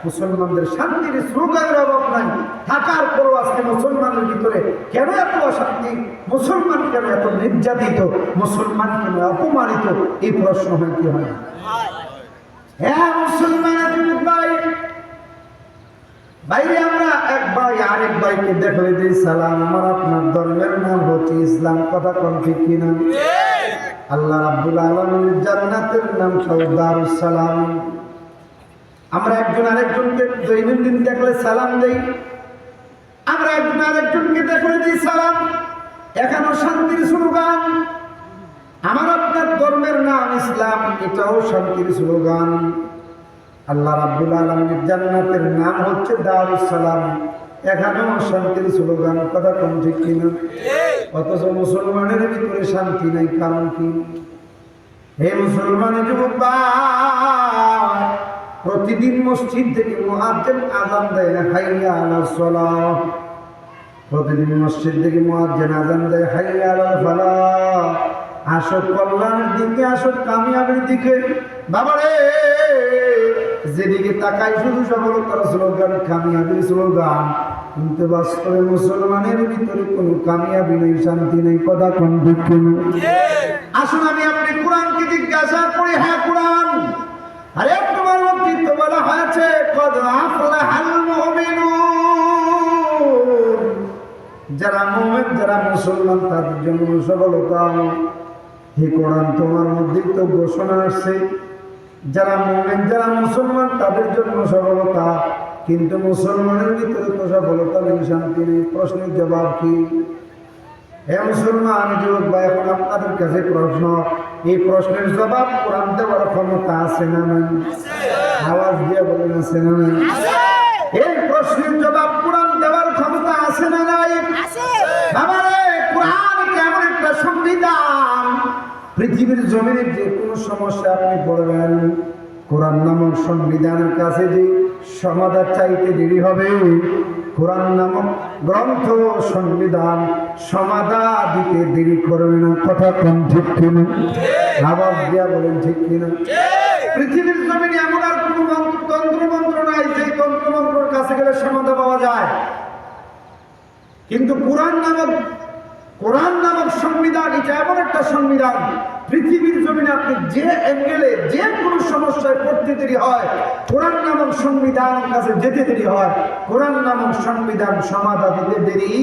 মুসলমানদের শান্তির স্লোগানের অভাব নাই, থাকার পরও আজকে মুসলমানের ভিতরে কেন এত অশান্তি? মুসলমান কেন এত নির্যাতিত? মুসলমান কেন অপমানিত? এই প্রশ্ন হয় কি হয়? হ্যাঁ মুসলমানের যুবক ভাই, বাইরে আমরা এক ভাই আরেক ভাইকে দেখলে দিই সালাম, আমার আপনার ধর্মের নাম হচ্ছে ইসলাম, কথা কোন ঠিক কিনা? আল্লাহ রাব্বুল আলামিনের জান্নাতের নাম দারুস সালাম। আমরা একজন আরেকজনকে দৈনন্দিন দেখলে সালাম দেই, আমরা একজন আরেকজনকে দেখলে দিই সালাম, এখানেও শান্তির স্লোগান। আমার আপনার ধর্মের নাম ইসলাম, এটাও শান্তির স্লোগান। আল্লাহ রাব্বুল আলামিনের জান্নাতের নাম হচ্ছে দারুস সালাম, এখানেও শান্তির স্লোগান, কথা কোন ঠিক কিনা? অথচ মুসলমানের ভিতরে শান্তি নাই, কারণ কি? হে মুসলমানের যুবক ভাই, প্রতিদিন মসজিদ থেকে মুয়াজ্জিন আযান দেয় না, হাইয়া আলাস সালাহ। প্রতিদিন মসজিদ থেকে মুয়াজ্জিন আযান দেয়, হাইয়া আলাল ফালাহ। আসো কল্যাণের দিকে, আসো কামিয়াবির দিকে। বাবারে, যেদিকে তাকাই শুধু সফলতার স্লোগান, কামিয়াবির স্লোগান, কিন্তু বাস্তবে মুসলমানের ভিতরে কোনো কামিয়াবি নেই, শান্তি নেই, কথা কোন ঠিক কিনা? আসুন আমি আপনি কোরআনকে জিজ্ঞাসা করি। হ্যাঁ কোরআন, আরে তোমার মধ্যে তো বলা হয়েছে কদ আফলাহাল মুমিনুন, যারা মুমিন, যারা মুসলমান, তাদের জন্য সফলতা। হে কোরআন, তোমার মধ্যে তো ঘোষণা আসছে যারা মুমিন, যারা মুসলমান, তাদের জন্য সফলতা, কিন্তু মুসলমানের ভিতরে তো সফলতা নেই, শান্তি নেই। প্রশ্নের জবাব কি? হে মুসলমান যুবক ভাই, এখন আপনাদের কাছে প্রশ্ন, এই প্রশ্নের জবাব কোরআন দেওয়ার ক্ষমতা আছে না নাই? আওয়াজ দিয়ে বলেন, আছে না নাই? এই প্রশ্নের জবাব কোরআন দেওয়ার ক্ষমতা আছে না নাই? বাবারে, কোরআন কেমন একটা সংবিধান, পৃথিবীর জমিনে যে কোনো সমস্যা আপনি পড়বেন, কোরআন নামক সংবিধানের কাছে যে সমাধান চাইতে দেরি হবে, কোরআন নামক গ্রন্থ সংবিধান সমাধান দিতে দেরি করবে না, কথা কোন ঠিক কিনা? আবার দিয়া বলেন ঠিক কিনা? পৃথিবীর জমিনে এমন আর কোনো তন্ত্রমন্ত্র নাই যে তন্ত্রমন্ত্রের কাছে গেলে সমাধান পাওয়া যায়, কিন্তু কোরআন নামক সংবিধান, এটা এমন একটা সংবিধান, পৃথিবীর জমিনে আপনি যে অ্যাঙ্গেলে যে কোনো সমস্যায় পড়তে দেরি হয়, কোরআন নামক সংবিধানের কাছে যেতে দেরি হয়, কোরআন নামক সংবিধান সমাধান দিতে দেরি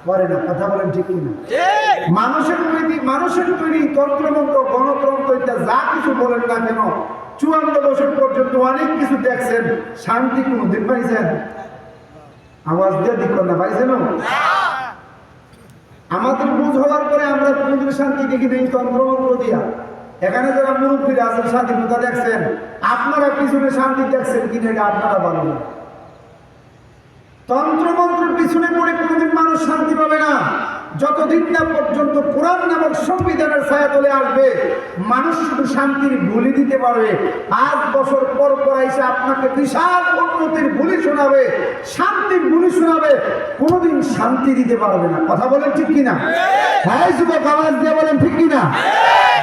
করে না, কথা বলেন ঠিক কিনা? মানুষের তৈরি তন্ত্রমন্ত্র, গণতন্ত্র, এটা যা কিছু বলেন না কেন, 54 বছর পর্যন্ত অনেক কিছু দেখছেন, শান্তি কোনদিন পাইছেন? আওয়াজ দিয়ে দিক না পাইছেন? আমাদের বুঝ হওয়ার পরে আমরা কোনদিন শান্তি দেখি নেই তন্ত্রমন্ত্র দিয়া। এখানে যারা মুরব্বীরা আছেন, স্বাধীনতা দেখছেন, আপনারা পিছনে শান্তি দেখছেন কিনা এটা আপনারা ভালো না। তন্ত্রমন্ত্রের পিছনে পড়ে কোনদিন মানুষ শান্তি পাবে না, যতদিন না পর্যন্ত কোরআন নামক সংবিধানের ছায়াতলে আসবে, মানুষ শুধু শান্তির বুলি দিতে পারবে। 5 বছর পর পর এসে আপনাকে বিশাল উন্নতির বুলি শোনাবে, শান্তির বুলি শোনাবে, কোনোদিন শান্তি দিতে পারবে না, কথা বলেন ঠিক কিনা? হ্যাঁ যুবক, আওয়াজ দিয়ে বলেন ঠিক কিনা?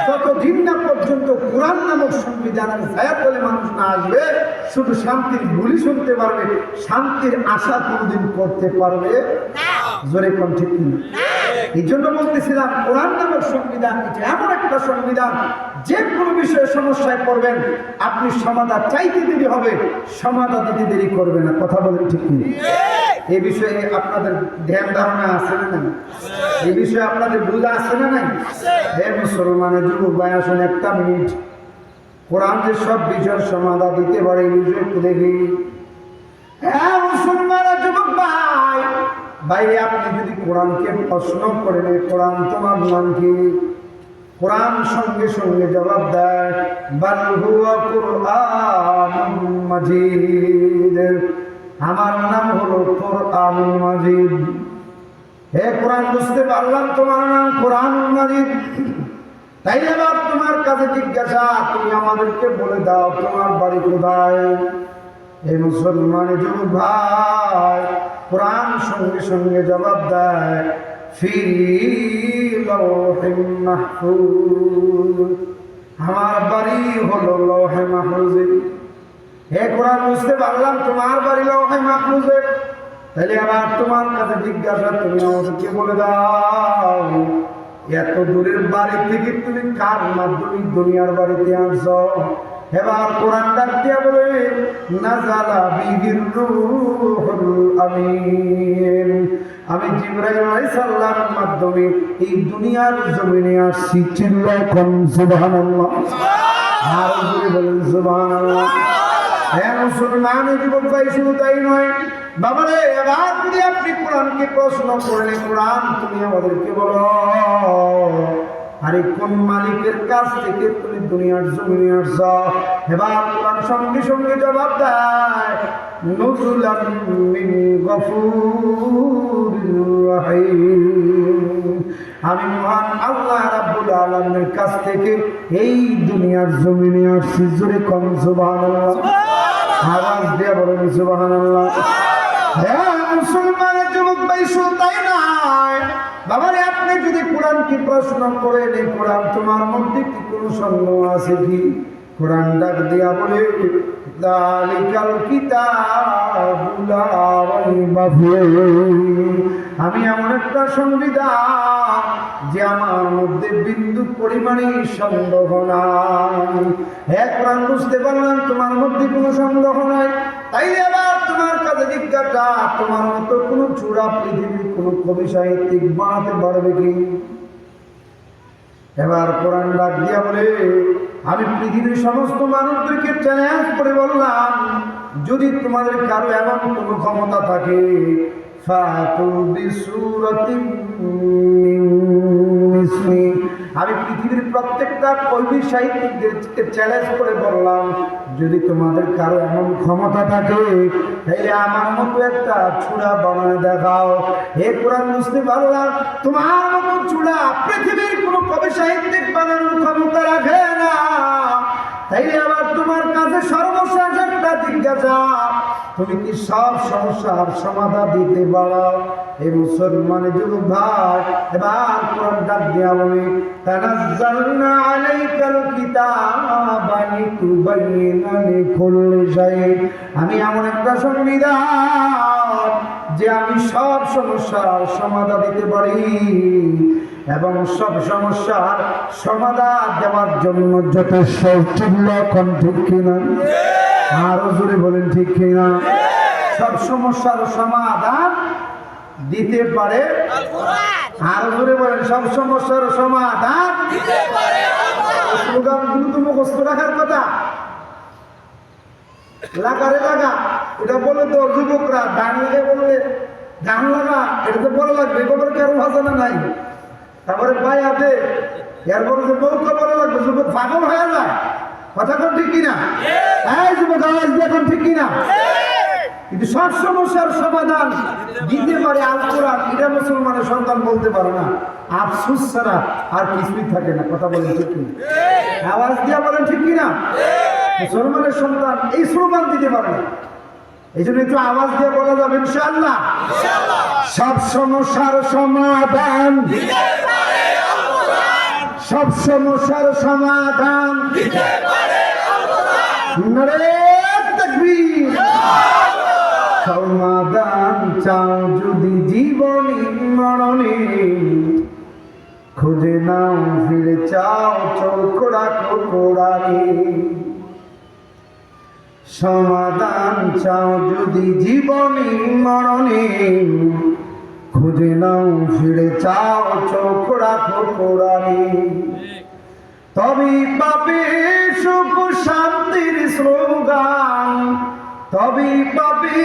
যতদিন না পর্যন্ত কোরআন নামক সংবিধানের ছায়াতলে মানুষ না আসবে, শুধু শান্তির বুলি শুনতে পারবে, শান্তির আশা কোনোদিন করতে পারবে না। জোরে কোন ঠিক কিনা? এই জন্য বলতেছিলাম, কোরআন নামক সংবিধান এটা এমন একটা সংবিধান, যে কোনো বিষয়ে সমস্যায় পড়বেন, আপনি সমাধান চাইতে দেরি হবে, সমাধান দিতে দেরি করবে না, কথা বলেন ঠিক কিনা? এই বিষয়ে আপনাদের ধ্যান ধারণা আছে না নাই? এই বিষয়ে আপনাদের বুঝা আছে না নাই? হে মুসলমানের যুবক ভাই, আসুন একটা মিনিট, কোরআন যে সব বিষয়ের সমাধান দিতে পারে এই বিষয়ে একটু দেখি। হ্যাঁ মুসলমানের যুবক ভাই, বাইরে আপনি যদি কোরআনকে প্রশ্ন করেন, কোরআন তোমার নাম কি? কোরআন সঙ্গে সঙ্গে জবাব দেয়, বাল হুয়া কুরআনুম মাজিদ, আমার নাম হলো কুরআনুল মাজিদ। হে কোরআন, বুঝতে পারলাম তোমার নাম কুরআনুল মাজিদ, তাই এবার তোমার কাছে জিজ্ঞাসা, তুমি আমাদেরকে বলে দাও তোমার বাড়ি কোথায়? এই মুসলমানের যুবক ভাই, কোরআন সঙ্গে সঙ্গে জবাব দেয়, ফি লাওহিম মাহফুজ, আমার বাড়ি হলো লৌহে মাহফুজে। হে কোরআন, বুঝতে পারলাম তোমার বাড়ি লৌহে মাহফুজে, তাহলে আবার তোমার কাছে জিজ্ঞাসা, তুমি আমাদেরকে বলে দাও এত দূরের বাড়ি থেকে তুমি কার মাধ্যমে দুনিয়ার বাড়িতে আসছো? এবার কোরআন ডাক দিয়া বলে নাযালা বিহির রূহুল আমিন, আমি জিবরাইল আলাইহিস সালামের মাধ্যমে এই দুনিয়ার জমিনে আসছি। চিল্লায় কোন সুবহানাল্লাহ, আর জোরে বলেন সুবহানাল্লাহ। হ্যাঁ মুসলমান যুবক ভাই, শুধু তাই নয় বাবারে, এবার যদি আপনি কোরআনকে প্রশ্ন করলে, কোরআন তুমি আমাদেরকে বলো আরে কোন মালিকের কাছ থেকে তুমি দুনিয়ার জমিনে আসছ? এবার কোরআন সঙ্গে সঙ্গে জবাব দেয় নুজুলাম মিন গফুরির রহিম, আমি মহান আল্লাহ রাব্বুল আলামিনের কাছ থেকে এই দুনিয়ার জমিনে আসছি। জোরে কোন সুবহানাল্লাহ, আওয়াজ দিয়ে বলেন সুবহানাল্লাহ। হ্যাঁ মুসলমানের যুবক ভাই, শুধু তাই নয় বাবারে, আপনি যদি কোরআনকে প্রশ্ন করেন এই কোরআন তোমার মধ্যে কি কোনো সন্দেহ আছে কি? কোরআন ডাক দিয়া বলে যালিকাল কিতাবু লা রাইবা ফীহি, আমি এমন একটা সংবিধান যে আমার মধ্যে বিন্দু পরিমাণে সন্দেহ নাই। হ্যাঁ কোরআন বুঝতে পারলাম তোমার মধ্যে কোনো সন্দেহ নাই, তাইলে আবার তোমার কাছে জিজ্ঞাসা, তোমার মতো কোনো চূড়া পৃথিবীর কোনো কবি সাহিত্যিক বানাতে পারবে কি? এবার কোরআন ডাক দিয়া বলে আমি পৃথিবীর সমস্ত মানুষদেরকে চ্যালেঞ্জ করে বললাম, যদি তোমাদের কারো এমন কোনো ক্ষমতা থাকে ফাতু বিসূরাতিন মিন মিসলি, আমি পৃথিবীর প্রত্যেকটা কবি সাহিত্যিকদেরকে চ্যালেঞ্জ করে বললাম, যদি তোমাদের কারো এমন ক্ষমতা থাকে তাহলে আমার মতো একটা চূড়া বানানো দেখাও। হে কোরআন বুঝতে পারলাম তোমার মতো চূড়া পৃথিবীর কোনো কবি সাহিত্যিক বানানোর ক্ষমতা রাখে না, তাইলে আবার তোমার কাছে সর্বশেষ একটা জিজ্ঞাসা, তুমি কি সব সমস্যার সমাধান দিতে পারো? এই মুসলমানের যুবক ভাই, এবার কোরআন ডাক দিয়া বলে তানাজ্জালনা আলাইকাল কিতাবা লিতুবাইয়িনা লিকুল্লি শাই, আমি এমন একটা সংবিধান যে আমি সব সমস্যার সমাধান দিতে পারি এবং সব সমস্যার সমাধান দেওয়ার জন্য যথেষ্ট। চিল্লাখন ঠিক কিনা? আরো জোরে বলেন ঠিক কিনা? সব সমস্যার সমাধান দিতে পারে আল কোরআন। আরো জোরে বলেন সব সমস্যার সমাধান দিতে পারে আল কোরআন। স্লোগানগুলো তো মুখস্থ রাখার কথা, লাগারে লাগা এটা বলে তো যুবকরা, গান লাগে বললে গান লাগা এটা তো বলা লাগবে, এবার কারো ভাষা না নাই। তারপরে ভাই আছে এরপরে যে বউকে বলা লাগবে, যুবক পাগল হয়ে যায়। কথা কোন ঠিক কিনা? এই যুবক আওয়াজ দিয়ে কোন ঠিক কিনা? কিন্তু সব সমস্যার সমাধান দিতে পারে আল কোরআন, এটা মুসলমানের সন্তান বলতে পারে না। আফসোস ছাড়া আর কিছুই থাকে না। কথা বলেন ঠিক কিনা? আওয়াজ দিয়ে বলেন ঠিক কিনা? মুসলমানের সন্তান এই স্লোগান দিতে পারে না, এই জন্য একটু আওয়াজ দিয়ে বলা যাবে ইনশাআল্লাহ। সব সমস্যার সমাধান দিতে পারে আল কোরআন, সব সমস্যার সমাধান দিতে পারে আল কোরআন। নারে তাকবীর। সমাধান চাও যদি জীবনে মরণে, খুঁজে নাও ফিরে চাও চোখ রাখো কোরআনে। সমাধান চাও যদি জীবনে মরণে, খুঁজে নাও ফিরে চাও চোখ রাখো কোরআনে। তবে পাবে সুখ শান্তির স্লোগান, তবে পাবে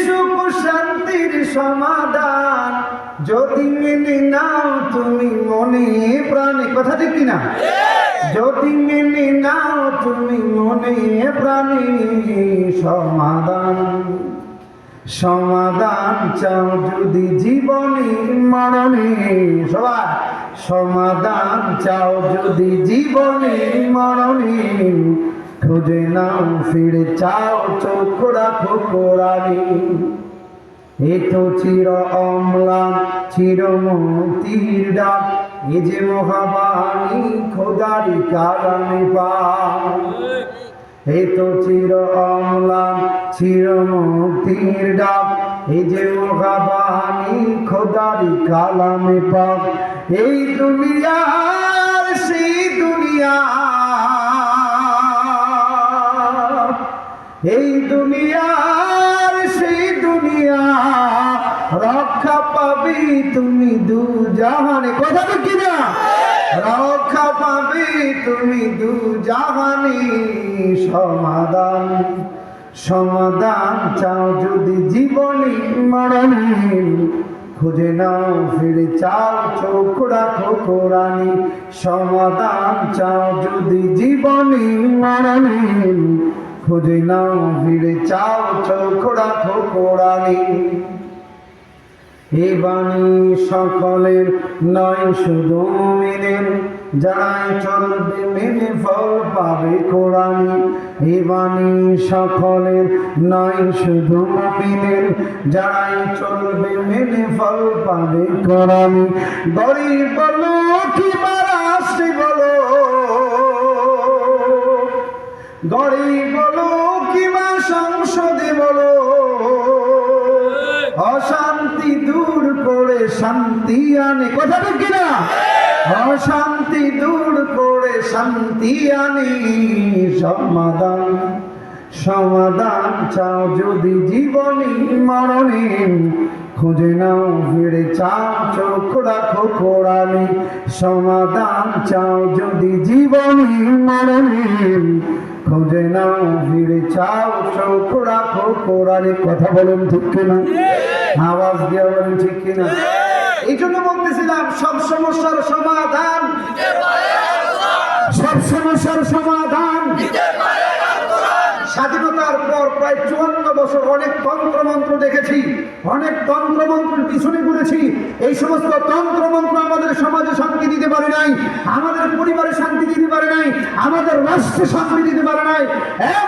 সুখ শান্তির সমাধান, যদি মেনে নাও তুমি মনে প্রাণে। কথা ঠিক কিনা? যদি মেনে নাও তুমি মনে প্রাণে সমাধান। সমাধান চাও যদি জীবনে মরণে, সবাই সমাধান চাও যদি জীবনে মরণে, খুঁজে নাও ফিরে চাও চোখ রাখো কোরআনে। এ তো চির অম্লান চির মুক্তির ডাক, এ যে মহাবাণী খোদারি কালামে পাক। এ তো চির অম্লান চির মুক্তির ডাক, এ যে মহাবাণী খোদারি কালামে পাক। এই দুনিয়ার সেই দুনিয়া তুমি দু জাহানি সমাধান, সমাধান চাও যদি জীবনী মরণে, খুঁজে নাও ফিরে চাও চোখ রাখো কোরআনে। সমাধান চাও যদি জীবনী মরণে, খুঁজে নাও ফিরে চাও চোখ রাখো কোরআনে। এই বাণী সকলের নয় শুধু মুমিনের, যারাই চলবে মেনে ফল পাবে কোরআনে। এই বাণী সকলের নয় শুধু মুমিনের, যারাই চলবে মেনে ফল পাবে কোরআনে। গরিব বলো কিংবা রাষ্ট্রী বলো, গরিব বলো কিংবা সংসদে বলো, অশান্তি দূর করে শান্তি আনে। কথা ঠিক কিনা? অশান্তি দূর করে শান্তি আনে। সমাধান, সমাধান চাও যদি জীবনী মরণে, খুঁজে নাও ফিরে চাও চোখ রাখো কোরআনে। সমাধান চাও যদি জীবনী মরণে, খুঁজে নাও ফিরে চাও চোখ রাখো কোরআনে। কথা বলেন ঠিক কিনা? আওয়াজ দিয়ে বলেন ঠিক কিনা? এই জন্য বলতেছিলাম সব সমস্যার সমাধান, সব সমস্যার সমাধান। স্বাধীনতার পর প্রায় 54 বছর অনেক তন্ত্রমন্ত্র দেখেছি, অনেক তন্ত্রমন্ত্রের পিছনে ঘুরেছি। এই সমস্ত তন্ত্রমন্ত্র আমাদের সমাজে শান্তি দিতে পারে নাই, আমাদের পরিবারে শান্তি দিতে পারে নাই, আমাদের রাষ্ট্রে শান্তি দিতে পারে নাই।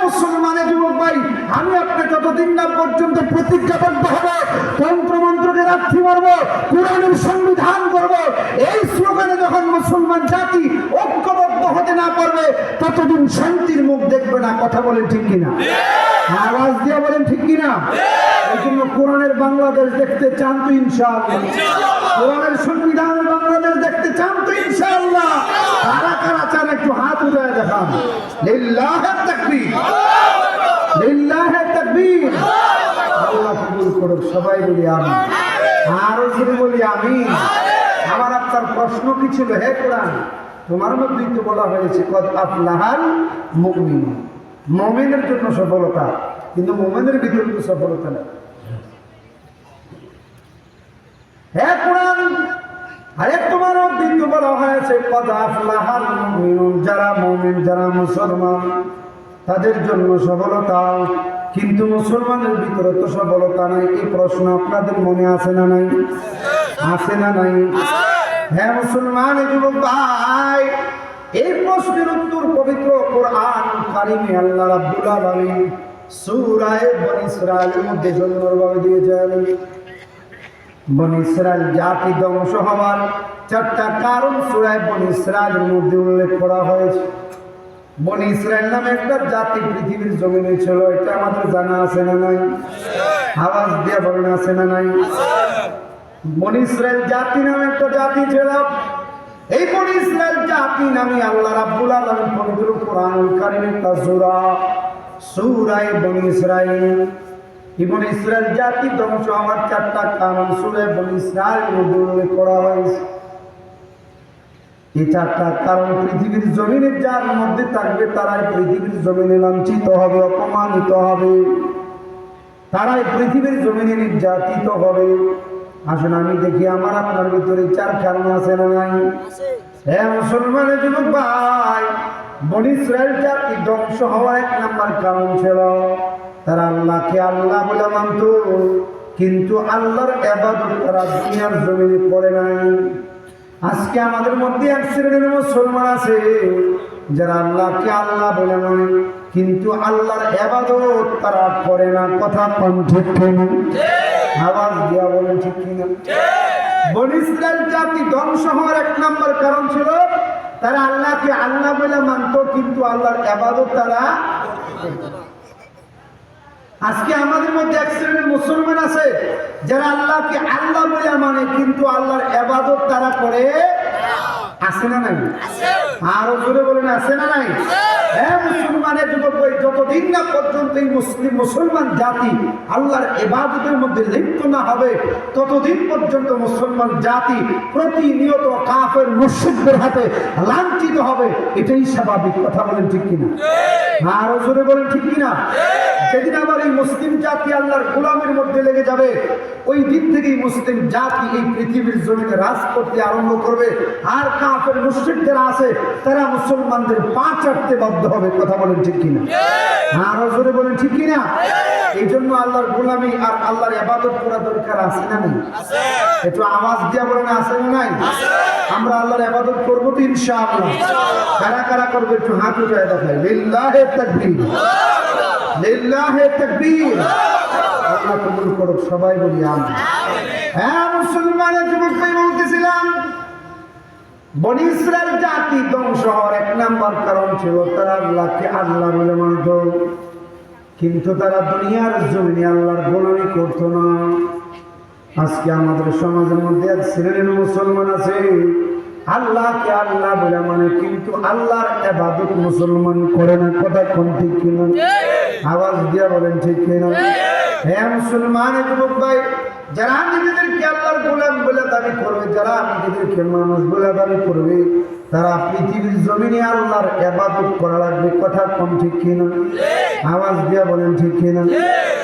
মুসলমানের যুবক ভাই, আমি আপনি যতদিন না পর্যন্ত প্রতিজ্ঞাবদ্ধ হব তন্ত্রমন্ত্রকে রাখতে পারবো, কোরআনের সংবিধান করব, এই স্লোগানে যখন মুসলমান জাতি ঐক্যবদ্ধ হতে না পারবে, ততদিন শান্তির মুখ দেখবে না। কথা বলেন ঠিক কিনা? আওয়াজ দিয়ে বলেন ঠিক কিনা? এই জন্য কোরআনের বাংলাদেশ দেখতে চান তো ইনশাআল্লাহ, কোরআনের সংবিধানের বাংলাদেশ দেখতে চান তো ইনশাআল্লাহ। কারা কারা চান একটু হাত উঠায় দেখান। লিল্লাহি তাকবীর, লিল্লাহি তাকবীর। আল্লাহ কবুল করুক। সবাই বলি আমিন। আরো জোরে বলি আমিন। আমার আপনার প্রশ্ন কি ছিল? হে কোরআন, তোমার মধ্যেই তো বলা হয়েছে কদ আফলাহাল মুমিনুন, মুমিনের জন্য সফলতা, কিন্তু মুমিনের ভিতরে তো সফলতা নেই। হে কোরআন, আরে তোমার মধ্যেই তো বলা হয়েছে কদ আফলাহাল মুমিনুন, যারা মুমিন, যারা মুসলমান, তাদের জন্য সফলতা, কিন্তু মুসলমানের ভিতরে তো সফলতা নাই। এই প্রশ্ন আপনাদের মনে আছে না নাই? আছে না নাই? হ্যাঁ মুসলমান যুবক ভাই, এই প্রশ্নের উত্তর পবিত্র কোরআন কারিমে আল্লাহ রাব্বুল আলামিন সূরা বনী ইসরাঈলের মধ্যে সুন্দরভাবে দিয়েছেন। বনী ইসরাঈল জাতি ধ্বংস হওয়ার 4টা কারণ সূরা বনী ইসরাঈলের মধ্যে উল্লেখ করা হয়েছে। বনী ইসরাঈল নামে একটা জাতি পৃথিবীর জমিনে ছিল, এটা আমাদের জানা আছে না নাই? আওয়াজ দিয়ে বলেন আছে না নাই? বনী ইসরাঈল জাতি নামে একটা জাতি ছিল। এই বনী ইসরাঈল জাতি নামে আল্লাহ রাব্বুল আলামিন পবিত্র কোরআনুল কারীমে সূরা বনী ইসরাঈল, বনী ইসরাঈল জাতি ধ্বংস হওয়ার 4টা কারণ সূরা বনী ইসরাঈলের মধ্যে উল্লেখ করা হয়েছে। এই 4টা কারণ পৃথিবীর জমিনে যার মধ্যে থাকবে তারাই পৃথিবীর জমিনে লাঞ্ছিত হবে, অপমানিত হবে, তারাই পৃথিবীর জমিনে নির্যাতিত হবে। আসুন আমি দেখি আমার আপনার ভিতরে 4 কারণ আছে না নাই? হ্যাঁ মুসলমানের যুবক ভাই, বনী ইসরাঈল জাতি ধ্বংস হওয়ার 1 নম্বর কারণ ছিল তারা আল্লাহকে আল্লাহ বলে মানত, কিন্তু আল্লাহর ইবাদত তারা দুনিয়ার জমিনে করে নাই। আজকে আমাদের মধ্যে এক শ্রেণীর মুসলমান আছে যারা আল্লাহকে আল্লাহ বলে মানে, কিন্তু আল্লাহর ইবাদত তারা করে না। কথা কোন ঠিক কিনা? আওয়াজ দিয়া বলেন ঠিক কিনা? বনী ইসরাঈল জাতি ধ্বংস হওয়ার 1 নম্বর কারণ ছিল তারা আল্লাহকে আল্লাহ বলে মানত, কিন্তু আল্লাহর ইবাদত তারা। আজকে আমাদের মধ্যে এক শ্রেণীর মুসলমান আছে যারা আল্লাহকে আল্লাহ বলে মানে, কিন্তু আল্লাহর ইবাদত তারা করে। আছে না নাই? আরো জোরে বলেন আছে না নাই? হ্যাঁ মুসলমানের যুবক ভাই, যতদিন না পর্যন্ত এই মুসলমান জাতি আল্লাহর ইবাদতের মধ্যে লিপ্ত না হবে, ততদিন পর্যন্ত মুসলমান জাতি প্রতিনিয়ত কাফের মুশরিকদের হাতে লাঞ্ছিত হবে। এটাই স্বাভাবিক। কথা বলেন ঠিক কিনা? আরো জোরে বলেন ঠিক কিনা? যেদিন আবার এই মুসলিম জাতি আল্লাহর গোলামের মধ্যে লেগে যাবে, ওই দিন থেকেই মুসলিম জাতি এই পৃথিবীর জমিনে রাজ করতে আরম্ভ করবে। আর কাফের মুশরিকরা আছে, তারা মুসলমানদের পা চাটতে বাধ্য হবে। কথা বলেন ঠিক কিনা? আরো জোরে বলেন ঠিক কিনা? এই জন্য আল্লাহর গোলামি আর আল্লাহর ইবাদত করা দরকার আছে না নেই? একটু আওয়াজ দিয়া বলেন আছে না নাই? আমরা আল্লাহর ইবাদত করবো তো ইনশাআল্লাহ। কারা কারা করবে একটু হাত উঠায় দেখায়। লিল্লাহি তাকবীর, লিল্লাহি তাকবীর। আল্লাহ কবুল করুক, সবাই বলি আমিন। হ্যাঁ মুসলমানের যুবক ভাই, বলতেছিলাম বনি ইসরায়েল জাতি ধ্বংস হওয়ার এক নাম্বার কারণ ছিল তারা আল্লাহকে আল্লাহ বলে মানত, কিন্তু তারা দুনিয়ার জমিনে আল্লাহর গোলামি করত না। আজকে আমাদের সমাজের মধ্যে এক শ্রেণীর মুসলমান আছে, আল্লাহকে আল্লাহ বলে মানে, কিন্তু আল্লাহর ইবাদত মুসলমান করে না। কথা কোন ঠিক কিনা? আওয়াজ দিয়া বলেন ঠিক কিনা? হ্যাঁ মুসলমানের যুবক ভাই, যারা নিজেদেরকে আল্লাহর গোলাম বলে দাবি করবে, যারা নিজেদেরকে মানুষ বলে দাবি করবে, তারা পৃথিবীর জমিনে আল্লাহর ইবাদত করা লাগবে। কথা কম ঠিক কিনা? আওয়াজ দিয়া বলেন ঠিক কিনা?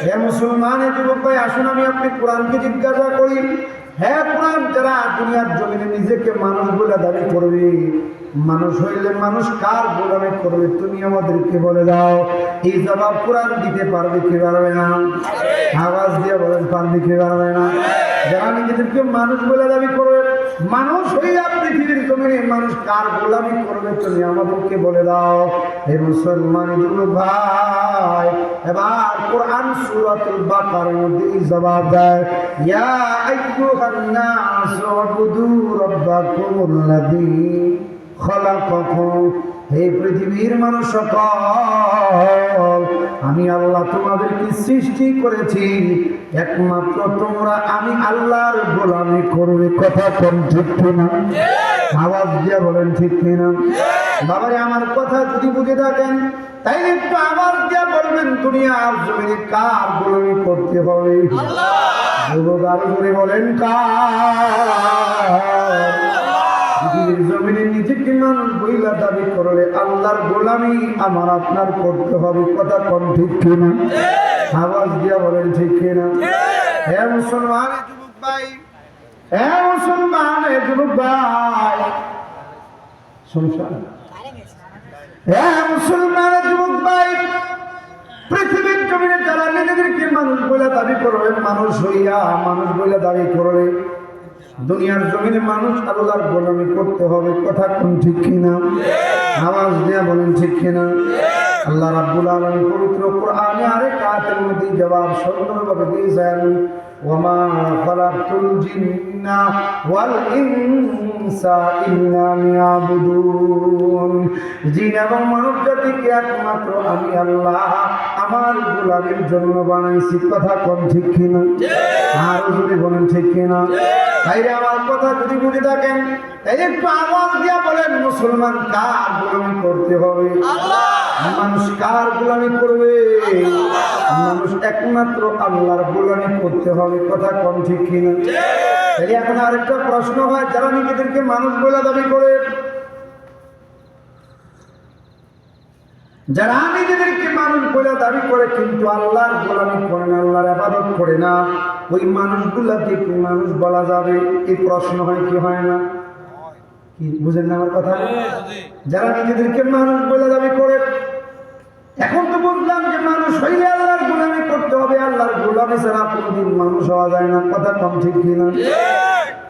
হে মুসলমানের যুবক ভাই, আসুন আমি আপনি কোরআনকে জিজ্ঞাসা করি। হ্যাঁ কোরআন, যারা দুনিয়ার জমিনে নিজেকে মানুষ বলে দাবি করবে, মানুষ হইলে মানুষ কার গোলামি করবে? তুমি আমাদেরকে বলে দাও। এই জবাব কোরআন দিতে পারবে কি পারবে না? আওয়াজ দিয়ে বলেন, পারবে কি পারবে না? যারা নিজেদেরকে মানুষ বলে দাবি করবে, মানুষ হইয়া পৃথিবীর জমিনে মানুষ কার গোলামি করবে? তুমি আমাদেরকে বলে দাও। হে মুসলমান যুবক ভাই, এবার কোরআন সূরাতুল বাকারার মধ্যে এই জবাব দেয়, ইয়া আইয়ুহান নাস উবুদু রাব্বাকুমুল্লাযী খালাকাকুম। হে পৃথিবীর মানুষ সকল, আমি আল্লাহ তোমাদেরকে সৃষ্টি করেছি, একমাত্র তোমরা আমি আল্লাহর গোলামি করবে। কথা কোন ঠিক কিনা? আওয়াজ দিয়ে বলেন ঠিক কিনা? বাবারে আমার কথা যদি বুঝে থাকেন তাইলে একটু আওয়াজ দিয়ে বলবেন, দুনিয়ার জমিনে কার গোলামি করতে হবে? যুবক আরো করে বলেন, কার? পৃথিবীর জমিনে নিজেকে মানুষ বইলা দাবি করলে আল্লাহর গোলামি আমার আপনার করতে হবে। কথা কোন ঠিক কিনা? আওয়াজ দিয়া বলেন ঠিক কিনা? হে মুসলমান যুবক ভাই, হে মুসলমান যুবক ভাই, শুনছেন? হে মুসলমান যুবক ভাই, পৃথিবীর জমিনে যারা নিজেদেরকে মানুষ বলে দাবি করবে, মানুষ হইয়া মানুষ বলে দাবি করবে, দুনিয়ার জমিনে মানুষ আল্লাহর গোলামি করতে হবে। কথা কোন ঠিক কিনা? আওয়াজ দিয়ে বলেন ঠিক কিনা? আল্লাহ রাব্বুল আলামিন পবিত্র কোরআনে আরেক আয়াতের মধ্যে জবাব সুন্দরভাবে দিয়েছেন, ওয়ামা খালাকতুল জিন্না ওয়াল ইনসা ইল্লা লিয়াবুদুন। জিন এবং মানব জাতিকে একমাত্র আমি আল্লাহ আমার গোলামির জন্য বানাইছি। কথা কোন ঠিক কিনা? আর যদি বলেন ঠিক কিনা? তাইলে আমার কথা যদি বুঝে থাকেন তাইলে একটু আওয়াজ দিয়া বলেন, মুসলমান কার গোলামি করতে হবে? মানুষ কার গোলামি করবে? মানুষ একমাত্র আল্লাহর গোলামি করতে হবে। কথা কম ঠিক কিনা? তাইলে এখন আরেকটা প্রশ্ন হয়, যারা নিজেদেরকে মানুষ বলে দাবি করে, যারা নিজেদেরকে মানুষ বলে দাবি করে কিন্তু আল্লাহর গোলামি করে না, আল্লাহর ইবাদত করে না, ওই মানুষগুলাকে কি মানুষ বলা যাবে? এই প্রশ্ন হয় কি হয় না? কি বুঝেন না আমার কথা? যারা নিজেদেরকে মানুষ বলে দাবি করে, এখন তো বুঝলাম যে মানুষ হইলে আল্লাহর গোলামি করতে হবে, আল্লাহর গোলামি ছাড়া কোনদিন মানুষ হওয়া যায় না। কথা কম ঠিক কিনা?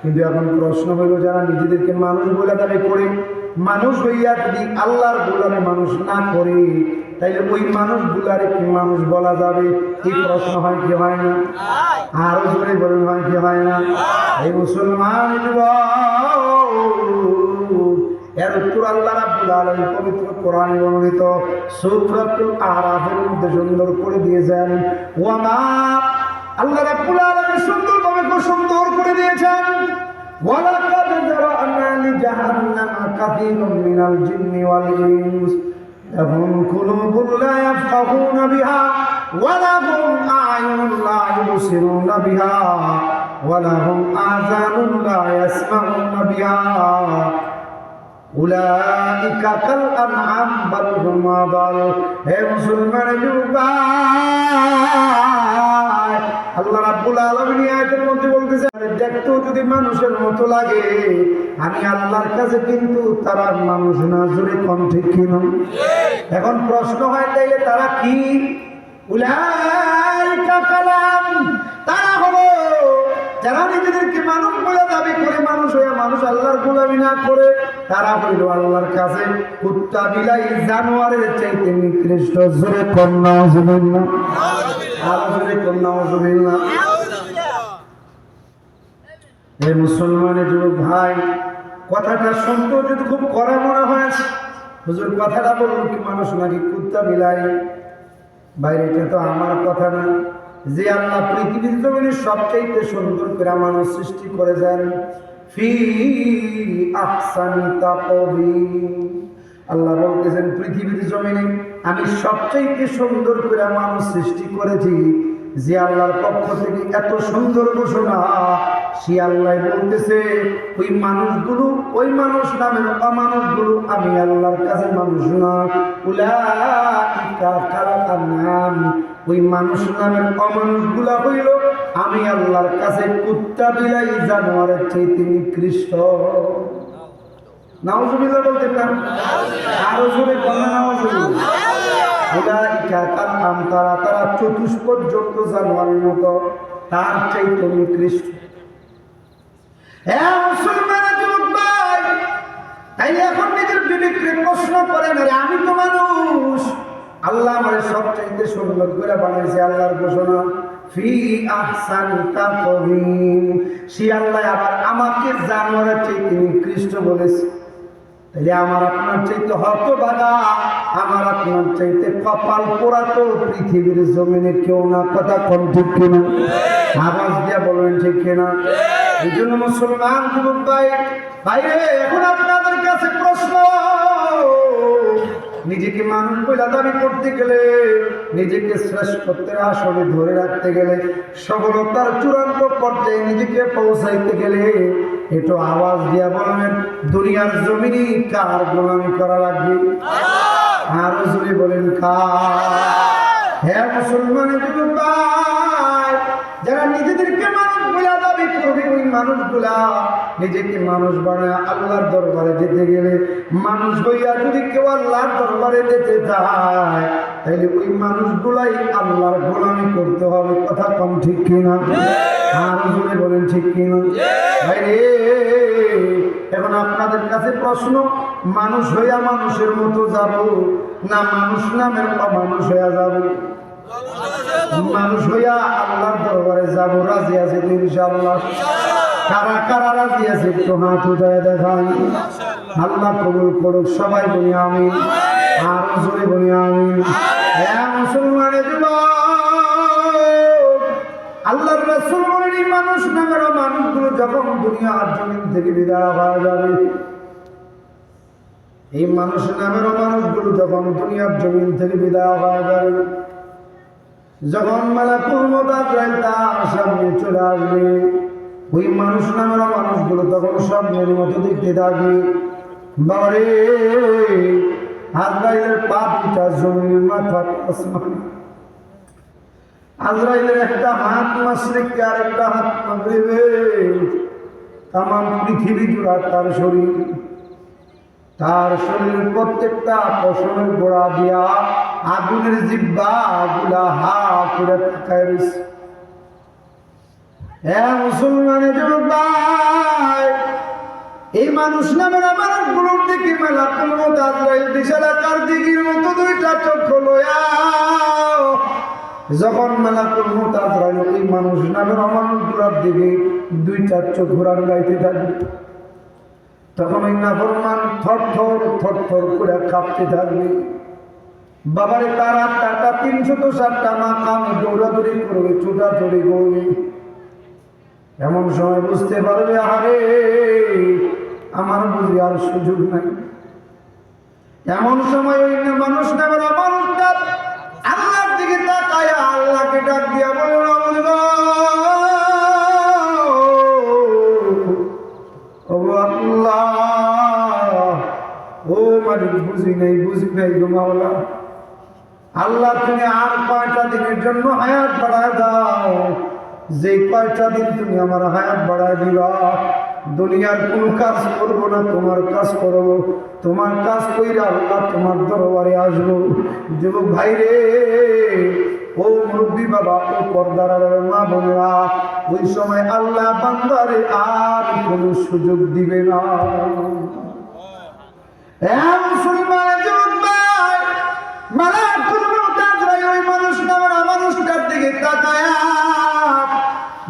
কিন্তু এখন প্রশ্ন হইল, যারা নিজেদেরকে মানুষ বলে দাবি করে, মানুষ হইয়া যদি আল্লাহর গোলামি মানুষ না করে, তাইলে ওই মানুষগুলারে কি মানুষ বলা যাবে? এই প্রশ্ন হয় কি হয় না? আরো জোরে বলেন, হয় কি হয় না? এই মুসলমান এর উত্তর আল্লাহ রাব্বুল আলামিন পবিত্র কোরআনে বর্ণিত সূরাতুল আরাফের মধ্যে সুন্দর করে দিয়েছেন। ওয়ামা, আল্লাহ রাব্বুল আলামিন সুন্দর করে দিয়েছেন, ওয়ালাকাদ জারা'না লিজাহান্নামা কাসীরাম মিনাল জিন্নি ওয়াল ইনস لهم قلوب لا يفقهون بها ولهم أعين لا يبصرون بها ولهم آذان لا يسمعون بها أولئك كالأنعام بل هم أضل হে মুসলমান যুবক আল্লাহ রাব্বুল আলামিন আয়াতের মধ্যে বলতেছে দেখতেও যদি মানুষের মতো লাগে আমি আল্লাহর কাছে কিন্তু তারা মানুষ না, জোরে কোন ঠিক কিনা? এখন প্রশ্ন হয় তাইলে তারা কি? উলাইকা কালাম, তারা হলো যারা নিজেদেরকে মানুষ বলে দাবি করে মানুষ হয়ে মানুষ আল্লাহর গোলামি না করে তারা হইল আল্লাহর কাছে কুত্তা বিলাই জানোয়ারের চাইতে নিকৃষ্ট। জোরে কন্যা নাউজুবিল্লাহ, আরো জোরে কন্যা নাউজুবিল্লাহ। হে মুসলমানের যুবক ভাই, কথাটা শুনতে যদি খুব কড়া মনে হয়েছে, হুজুর কথাটা বলুন কি মানুষ নাকি কুত্তা বিলাই? বাইরে এটা তো আমার কথা না। যে আল্লাহ পৃথিবীর জমিনে সবচেয়ে সুন্দর করে মানুষ সৃষ্টি করেছেন, ফি আহসানি তাকওয়িম, আল্লাহ বলতেছেন পৃথিবীর জমিনে আমি সবচেয়ে সুন্দর করে মানুষ সৃষ্টি করেছি। যে আল্লাহর পক্ষ থেকে এত সুন্দর ঘোষণা, সে আল্লাহ বলতেছে ওই মানুষগুলো, ওই মানুষ নামের অমানুষগুলো আমি আল্লাহর কাছে মানুষ না। উলাইকা কালাম, ওই মানুষ নামের অমানুষগুলা হইল আমি আল্লাহর কাছে কুত্তা বিলাই জানোয়ারের চাইতে নিকৃষ্ট। নাউজুবিল্লাহ বলতে না, আরো জোরে বলেন নাউজুবিল্লাহ। উলাইকা কালাম, তারা চতুষ্পদ জন্তু জানোয়ারের মতো, তার চাইতে নিকৃষ্ট। তাই এখন নিজের বিবেককে প্রশ্ন করেন, আমি তো মানুষ, আল্লাহ আমার সবচাইতে সুন্দর করে বানাইছে। আল্লাহর ঘোষণা ফি আহসানি তাকওয়িম, সে আল্লাহ আবার আমাকে জানোয়ারের চাইতে নিকৃষ্ট বলেছে। তাহলে আমার আপনার চাইতে হতভাগা, আমার আপনার চাইতে কপাল পোড়া তো পৃথিবীর জমিনে কেউ না। কথা কোন ঠিক কিনা? আওয়াজ দিয়া বলবেন ঠিক কিনা? এই জন্য মুসলমান যুবক ভাই, বাইরে এখন আপনাদের কাছে প্রশ্ন, নিজেকে মানুষ বলে দাবি করতে গেলে, নিজেকে শ্রেষ্ঠত্বের আসনে ধরে রাখতে গেলে, সফলতার চূড়ান্ত পর্যায়ে নিজেকে পৌঁছাইতে গেলে একটু আওয়াজ দিয়া বলবেন দুনিয়ার জমিনে কার গোলামি করা লাগবে? আরো জোরে বলেন কার? হ্যাঁ মুসলমানের যুবক ভাই, যারা নিজেদেরকে মানুষ বলে দাবি করবে, ওই মানুষগুলা নিজেকে মানুষ বানায় আল্লাহর দরবারে যেতে গেলে, মানুষ হইয়া যদি কেউ আল্লাহর দরবারে যেতে চায় তাহলে ওই মানুষগুলাই আল্লাহর গোলামি করতে হবে। কথা কম ঠিক কিনা? আরো জোরে বলেন ঠিক কিনা? ভাইরে এখন আপনাদের কাছে প্রশ্ন, মানুষ হইয়া মানুষের মতো যাব না মানুষ নামের অমানুষ হইয়া যাব? মানুষ হইয়া আল্লাহর দরবারে যাব, রাজি আছে তো ইনশাআল্লাহ? কারা কারা রাজি আছে একটু হাত উঠায় দেখান। আল্লাহ কবুল করুক, সবাই বলি আমিন, আর জোরে বলি আমিন। হ্যাঁ মুসলমানের যুবক, আল্লাহর রাসূল বলেন এই মানুষ নামের মানুষগুলো যখন দুনিয়ার জমিন থেকে বিদায় হয়ে যাবে, এই মানুষ নামের মানুষগুলো যখন দুনিয়ার জমিন থেকে বিদায় হয়ে যাবে, যখন মালাকুল মউত আজরাইল তার সামনে চলে আসবে, ওই মানুষ নামের মানুষগুলো তখন স্বপ্নের মতো দেখতে থাকবে। বাবারে আজরাইলের পা দুটা জমিনের মাথা আসমানে, আজরাইলের একটা হাত মাশরিকে আর একটা হাত মাগরিবে, তামাম পৃথিবী জুড়া তার শরীর, তার শরীরের প্রত্যেকটা পশমের গোড়া দিয়া আগুনের জিহ্বা গুলা হা করে তাকায় রয়েছে। হ্যাঁ মুসলমানের যুবক ভাই, এই মানুষ নামের মানুষগুলোর দিকে মালাকুল মউত আজরাইল বিশালাকার দিঘির মতো দুইটা চক্ষু লইয়া যখন মালাকুল মউত আজরাইল এই মানুষ নামের মানুষগুলোর দিকে দুইটা চোখ ঘোরান গাইতে থাকবে, তখন ওই নাফরমান থরথর থরথর করে কাঁপতে থাকবে। বাবারে তার আটটা 360টা মাকাম দৌড়াদৌড়ি করবে, ছোটাছুটি করবে। এমন সময় বুঝতে পারবে আরে আমার বুঝি আর সুযোগ নাই। এমন সময় ওই মানুষটা আল্লাহর দিকে তাকায়া আল্লাহকে ডাক দিয়া বলল, ও আল্লাহ, ও মালিক, বুঝি নাই গো মাওলা। আল্লাহ তুমি আর কয়টা দিনের জন্য হায়াত বাড়ায় দাও, যে কয়টা দিন তুমি আমার হায়াত বাড়ায় দিবা, দুনিয়ার কোন কাজ করবো না, তোমার কাজ করবো, তোমার কাজ কইরা আল্লাহ তোমার দরবারে আসবো। যুবক ভাই রে, ও মুরব্বী বাবা, ও পর্দার আড়ালের মা বোনেরা, ওই সময় আল্লাহ বান্দারে আর কোনো সুযোগ দিবে না। মুসলমান যুবক ভাই, মালাকুল মউত আজরাইল ওই মানুষটার দিকে তাকায়া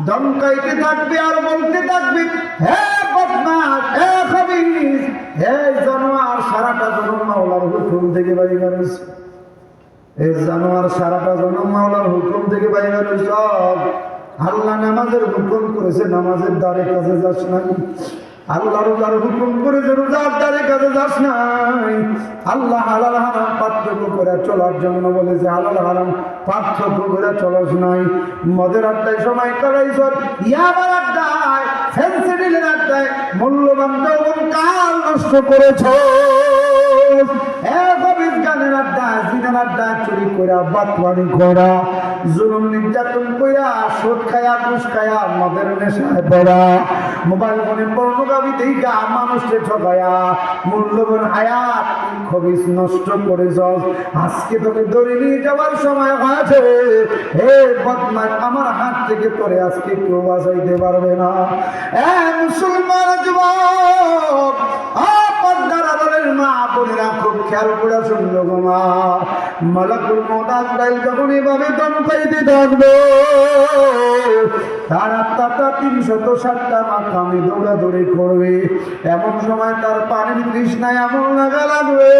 ধমকাইতে থাকবে আর বলতে থাকবে, হে বদমাশ, হে খবিস, হে জানোয়ার, সারাটা জনম মাওলার হুকুম থেকে বাইরে গেছে। এই জানোয়ার সারাটা জনম মাওলার হুকুম থেকে বাইরে গেছে। আল্লাহ নামাজের হুকুম করেছে, নামাজের দ্বারে কাছে যাস নাই। আল্লাহ রোজার হুকুম করেছে, রোজার দ্বারে কাছে যাস নাই। আল্লাহ হালাল হারাম পার্থক্য করে চলার জন্য বলেছে, হালাল হারাম পার্থক্য করে চলাস নাই। মদের আড্ডায় সময় কাটাইছ, ইয়াবার আড্ডায়, ফেন্সিডিলের আড্ডায় মূল্যবান যৌবন কাল নষ্ট করেছ। গানের আড্ডায়, জিনার আড্ডায় চুরি কইরা, বাটওয়ারি করা, জুলুম নির্যাতন কইরা, সুদ খায়া, ঘুষ খায়া, মদের নেশায় পড়া, মোবাইল ফোনে পর্নোগ্রাফি দেখা মানুষকে ঠকায়া মূল্যবান হায়াত খবিস নষ্ট করেছ। আজকে তোকে ধরে নিয়ে যাওয়ার সময় হয়েছে। হে বদমাশ, আমার হাত থেকে তোরে আজকে কেউ বাঁচাইতে পারবে না। মুসলমান যুবক, পর্দার আড়ালের মা বোনেরা, খুব খেয়াল করে শুনল গো মা, মালাকুল মউত আজরাইল যখন এভাবে ধমকাইতে থাকবে, তার আত্মাটা ৩৬০টা মাকামে দৌড়াদৌড়ি করবে। এমন সময় তার পানির তৃষ্ণায় এমন লাগা লাগবে,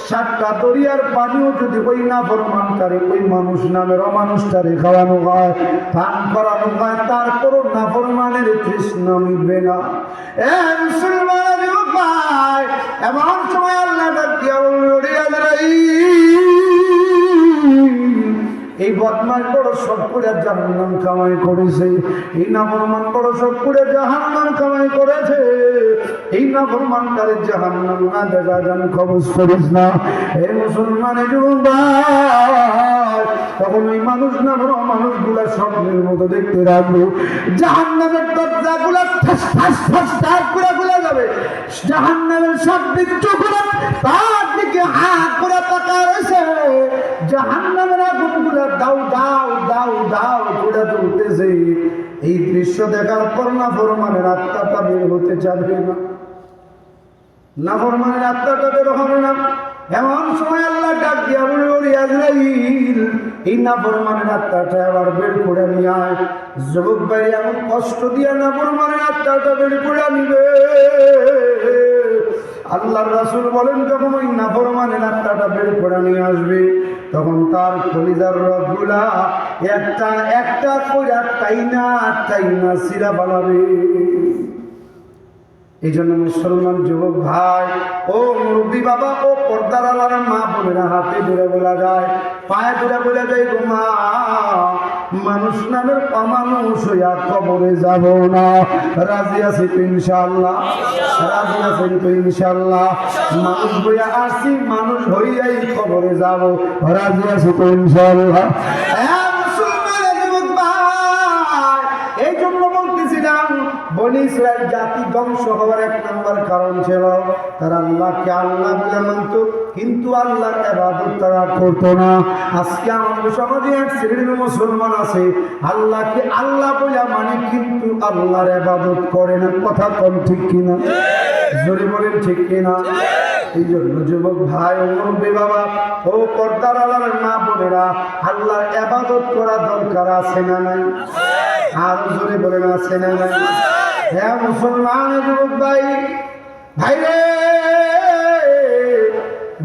৭টা দরিয়ার পানিও যদি ওই নাফরমানকারী, ওই মানুষ নামের অমানুষটারে খাওয়ানো হয়, পান করানো হয়, তারপরও নাফরমানের তৃষ্ণা মিটবে না। মুসলমান ভাই, এমন সময় আল্লাহ এই বদমাশ বড় শখ করে জাহান্নাম কামাই করেছে, এই নাফরমান বড় শখ করে জাহান্নাম কামাই করেছে। এই নাফরমানকারী জাহান্নাম না দেখা যান খবর করিস না। এই মুসলমানের যুবক ভাই, তখন ওই মানুষ না বড় মানুষগুলা স্বপ্নের মতো দেখতে রাখবে। জাহান্নামের দরজাগুলা ঠাস ঠাস ঠাস ঠাস করে খুলে যাবে। জাহান্নামের সব বিচ্ছুগুলা তার দিকে হাত করে তাকায় রয়েছে। জাহান্নামের আগুনগুলা দাউ দাউ দাউ দাউ করে তুলতেছে। এই দৃশ্য দেখার পর নাফরমানের আত্মাটা বের হতে চাবে না, নাফরমানের আত্মাটা বের হবে না। এমন সময় আল্লাহ ডাক দিয়া বলে, ওরে আজরাইল, এই নাফরমানের আত্মাটা আবার বের করে নিয়ে আয়। যুবক ভাই, এমন কষ্ট দিয়া নাফরমানের আত্মাটা বের করে নিবে। আল্লাহর রাসূল বলেন, যখন ওই নাফরমানের আত্মাটা বের করে নিয়ে আসবে, তখন তার কলিজার রগগুলা একটা একটা কইরা টাইনা টাইনা সিরা বানাবে। এই জন্য মুসলমান যুবক ভাই, ও মুরব্বী বাবা, ও পর্দার আড়ালের মা বোনেরা, হাতে ধরে বলা যায়, পায়ে ধরে বলে যায়, গো মা, মানুষ নামের অমানুষ হইয়া কবরে যাব না। রাজি আছি তো ইনশাআল্লাহ? রাজি আছেন তো ইনশাআল্লাহ? মানুষ হইয়া আসি, মানুষ হইয়াই কবরে যাব। রাজি আছি তো ইনশাআল্লাহ? এই জন্য বলতেছিলাম, বনি ইসরাইল জাতি ধ্বংস হওয়ার ১ নম্বর কারণ ছিল, তারা আল্লাহকে আল্লাহ বলে মানত, কিন্তু আল্লাহর ইবাদত তারা করতো না। আজকে আমাদের সমাজে এক শ্রেণীর মুসলমান আছে, আল্লাহকে আল্লাহ বলে মানে, কিন্তু আল্লাহর ইবাদত করে না। কথা কম ঠিক কিনা? জোরে বলেন ঠিক কিনা? এই জন্য যুবক ভাই, ও মুরব্বী বাবা, ও পর্দার আড়ালের মা বোনেরা, আল্লাহর ইবাদত করা দরকার আছে না নাই? আর জোরে বলেন আছে না নাই? হ্যাঁ মুসলমান যুবক ভাই, ভাইরে,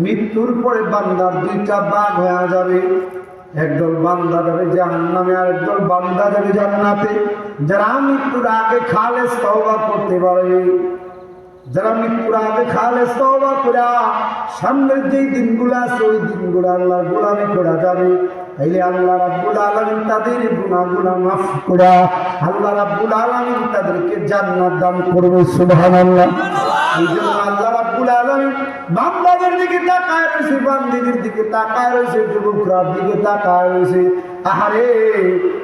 মৃত্যুর পরে বান্দার 2টা ভাগ হয়ে যাবে। একদল বান্দা যাবে জাহান্নামে, আর একদল বান্দা যাবে জান্নাতে। যারা মৃত্যুর আগে খালেস তওবা করতে পারে, যারা মৃত্যুর আগে খালেস তওবা কইরা সামনের যেই দিনগুলো আছে ওই দিনগুলো আল্লাহর গোলামি করা যাবে, তাইলে আল্লাহ রাব্বুল আলামিন তাদের গুনাহগুলো মাফ করা আল্লাহ রাব্বুল আলামিন তাদেরকে জান্নাত দান করবে। সুবহানাল্লাহ। এই জন্য আল্লাহ রাব্বুল আলামিন বান্দাদের দিকে তাকায় রয়েছে, বান্দিদের দিকে তাকায় রয়েছে, যুবকরার দিকে তাকায় রয়েছে। আহারে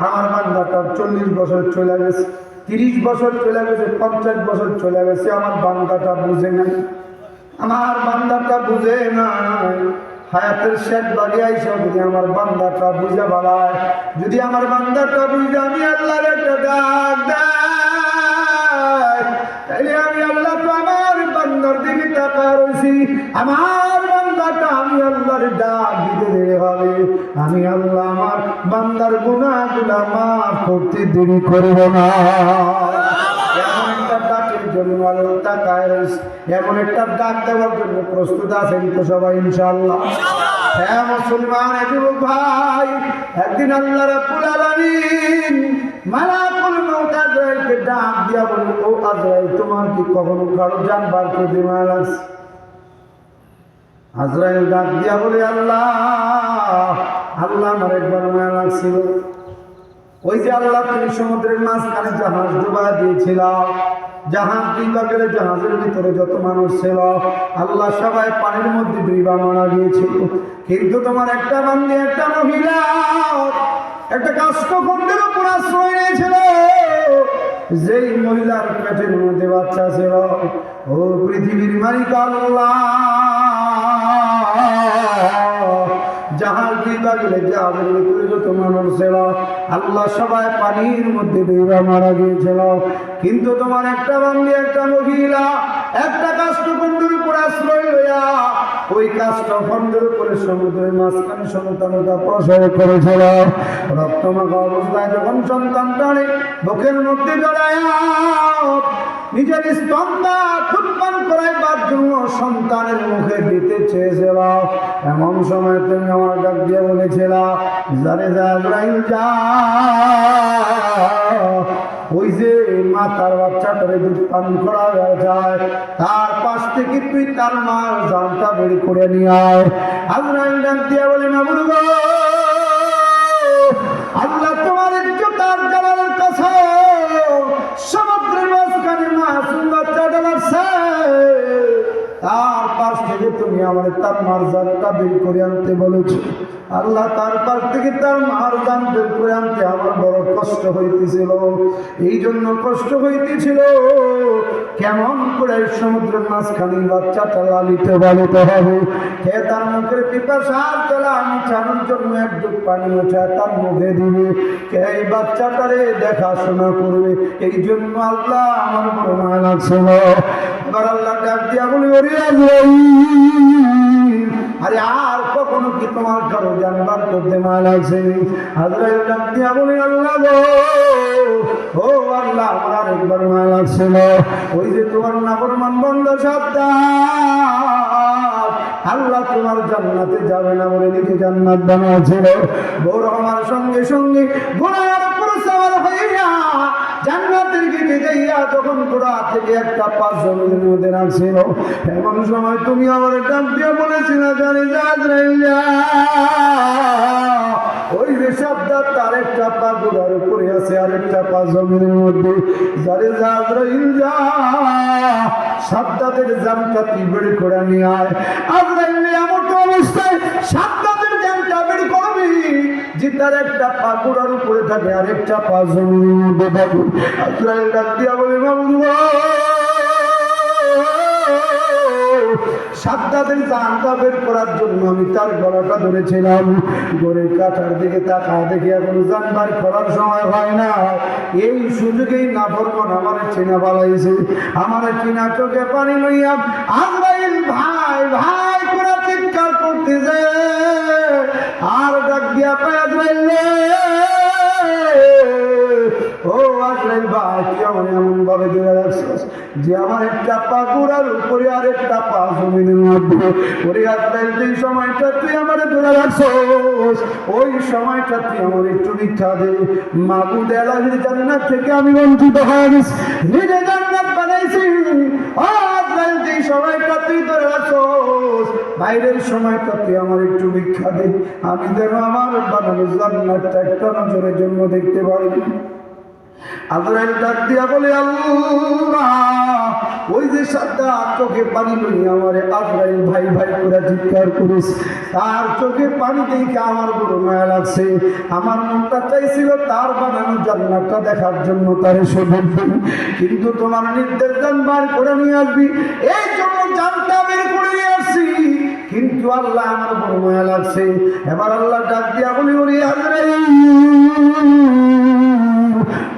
আমার বান্দাটা 40 বছর চলে গেছে, 30 বছর চলে গেছে, 50 বছর চলে গেছে, আমার বান্দাটা বুঝে নাই, আমার বান্দাটা বুঝে নাই। হায়াতের শেষ বাগে আইসা যদি আমার বান্দাটা বুঝে বাড়ায়, যদি আমার বান্দাটা বুঝে আমি আল্লাহর একটা ডাক দেয়, তাইলে আমি আল্লাহ তো আমার বান্দার দিকে তাকায় রয়েছি, আমার বান্দাটা আমি আল্লাহর ডাক দিতে দেরি হবে, আমি আল্লাহ আমার বান্দার গুনাহগুলো মাফ করতে দেরি করব না। এমন একটা ডাকের জন্য আল্লাহ তাকায় রয়েছে, এমন একটা ডাক দেওয়ার জন্য প্রস্তুত আছেন তো সবাই ইনশাআল্লাহ? হ্যাঁ মুসলমান যুবক ভাই, একদিন আল্লাহ রাব্বুল আলামিন মালাকুল মউত আজরাইলকে ডাক দিয়া বলে, ও আজরাইল, তোমার কি কখনো কারো জান বার করতে মায়া লাগছে? আজরাইল ডাক দিয়া বলে, আল্লাহ আল্লাহ আমার একবার মায়া লাগছিল। ওই যে আল্লাহ তুমি সমুদ্রের মাঝখানে জাহাজ ডুবা দিয়েছিল, জাহাজ ডুবা গেলে জাহাজের ভিতরে যত মানুষ ছিল আল্লাহ সবাই পানির মধ্যে ডুবা মারা গিয়েছিল, কিন্তু তোমার একটা বান্দি, একটা মহিলা একটা কাষ্ঠখণ্ডের উপর আশ্রয় নিয়েছিল। যেই মহিলার পেটের মধ্যে বাচ্চা ছিল, ও পৃথিবীর মালিক আল্লাহ, জাহাজ ডুবা গেলে জাহাজের ভিতরে যত মানুষ ছিল আল্লাহ সবাই পানির মধ্যে ডুবা মারা গিয়েছিল, কিন্তু তোমার একটা বান্দি, একটা মহিলা একটা কাষ্ঠখণ্ডের উপর আশ্রয় লইয়া ওই কাষ্ঠখণ্ডের উপরে সমুদ্রের মাঝখানে সন্তানটা প্রসব করেছিল। রক্তমাখা অবস্থায় যখন সন্তানটারে বুকের মধ্যে জড়ায়া নিজের স্তনটা উৎপান করাইবার জন্য সন্তানের মুখে দিতে চেয়েছিল, এমন সময় তুমি আমার ডাক দিয়ে বলেছিল, যারে যা আজরাইল যা, ওই যে মাতার বাচ্চাটারে দুধ পান করা যায় তার পাশ থেকে তুই তার মার জানটা বের করে নিয়ে আয়। আজরাইল ডাক দিয়া বলে, মাবুদ গো, আল্লাহ তোমার ইজ্জতার জালালের কাছে সমুদ্রের মাঝখানে মাসুম বাচ্চাটা লাগছে, তার পাশ থেকে তুমি আমার তার মার জানটা বের করে আনতে বলেছো। আল্লাহ তার পাশ থেকে তার মার জান বের করে আনতে আমার বড় কষ্ট হইতেছিল, এই জন্য কষ্ট হইতেছিল কেমন করে সমুদ্রের মাঝখানে বাচ্চাটা লালিত পালিত হবে, কে তার মুখের পিপাসার জল আমি ছাড়ার জন্য একটু পানি ওঠা তার মুখে দিবে, কে এই বাচ্চাটারে দেখাশোনা করবে, এই জন্য আল্লাহ আমার বড় মায়া লাগছিল। এবার আল্লাহ ডাক দিয়া বলি, ওরে আজরাইল, আরে আর কখনো কি তোমার কারো জানবার করতে মায়া লাগছে? আজরাইল ডাক দিয়া বলি, আল্লাহ গো, ও আল্লাহ আমার আরেকবার মায়া লাগছিল, ওই যে তোমার নাফরমান বান্দা সাদ্দাত আল্লাহ তোমার জান্নাতে যাবে না বলে নিজে জান্নাত বানাচ্ছিল, বড় আমার সঙ্গে সঙ্গে ঘোড়ার উপর সওয়ার হইয়া জান্নাতের দিকে যাইয়া যখন ঘোড়া থেকে একটা পা জমিনের মধ্যে রাখছিল, এমন সময় তুমি আমার ডাক দিয়ে বলেছিলে, জানি যা আজরাইল যা, ওই যে সাদ্দাত তার একটা পা ঘোড়ার উপরে আছে আর একটা পা জমিনের মধ্যে, জানি যা আজরাইল যা, সাদ্দাতের জানটা তুই বের করে নিয়ে আয়। আজরাইল এমন অবস্থায় সাদ্দাতের জানটা বের করবি যে তার একটা পা ঘোড়ার উপরে থাকে আর একটা পা জমিনের মধ্যে থাকে। আজরাইল ডাক দিয়া বলে, মাবুদ গো, সাদ্দাতের জানটা বের করার জন্য আমি তার গলাটা ধরেছিলাম, গড়ের কাটার দিকে তাকা দেখে এখন জান বার করার সময় হয় না, এই সুযোগেই নাফরমান আমার চেনা বালাইছে, আমার চেনা চোখে পানি লইয়া আজরাইল ভাই ভাই করে চিৎকার করতেছে, আর ডাক দিয়া পায়, আজরাইল ও আজরাইল ভাই, কি এমন ভাবে ধরে রাখছিস? যে আমার একটা পা গোড়ার উপরে আর একটা পা জমিনের মধ্যে, ওরে আজরাইল যেই সময়টা তুই আমার ধরে রাখছস ওই সময়টা তুই আমার একটু ভিক্ষা দে। মাবুদ এলাহির জান্নাত থেকে আমি বঞ্চিত হয়ে গেছি, নিজে জান্নাত বানাইছি। আজরাইল যেই সময়টা তুই ধরে রাখছস বাইরের সময়টা তুই আমার একটু ভিক্ষা দে, আমি যেন আমার বানানো জান্নাতটা একটা নজরের জন্য দেখতে পারি। আজরাইল ডাক দিয়া বলে, আল্লাহ, ওই যে সাদা চোখে পানি লইয়া আমারে আজরাইল ভাই ভাই করে চিৎকার করেছে, তার চোখে পানি দেখে আমার বড় মায়া লাগছে। আমার মনটা চাইছিল তার বানানো জান্নাতটা দেখার জন্য তারে শোধন করি, কিন্তু তোমার নির্দেশ জান বার করে নিয়ে আসবি, এই জন্য জানটা বের করে নিয়ে আসছি। কিন্তু আল্লাহ আমার বড় মায়া লাগছে। এবার আল্লাহ ডাক দিয়া বলি, ওরে আজরাইল,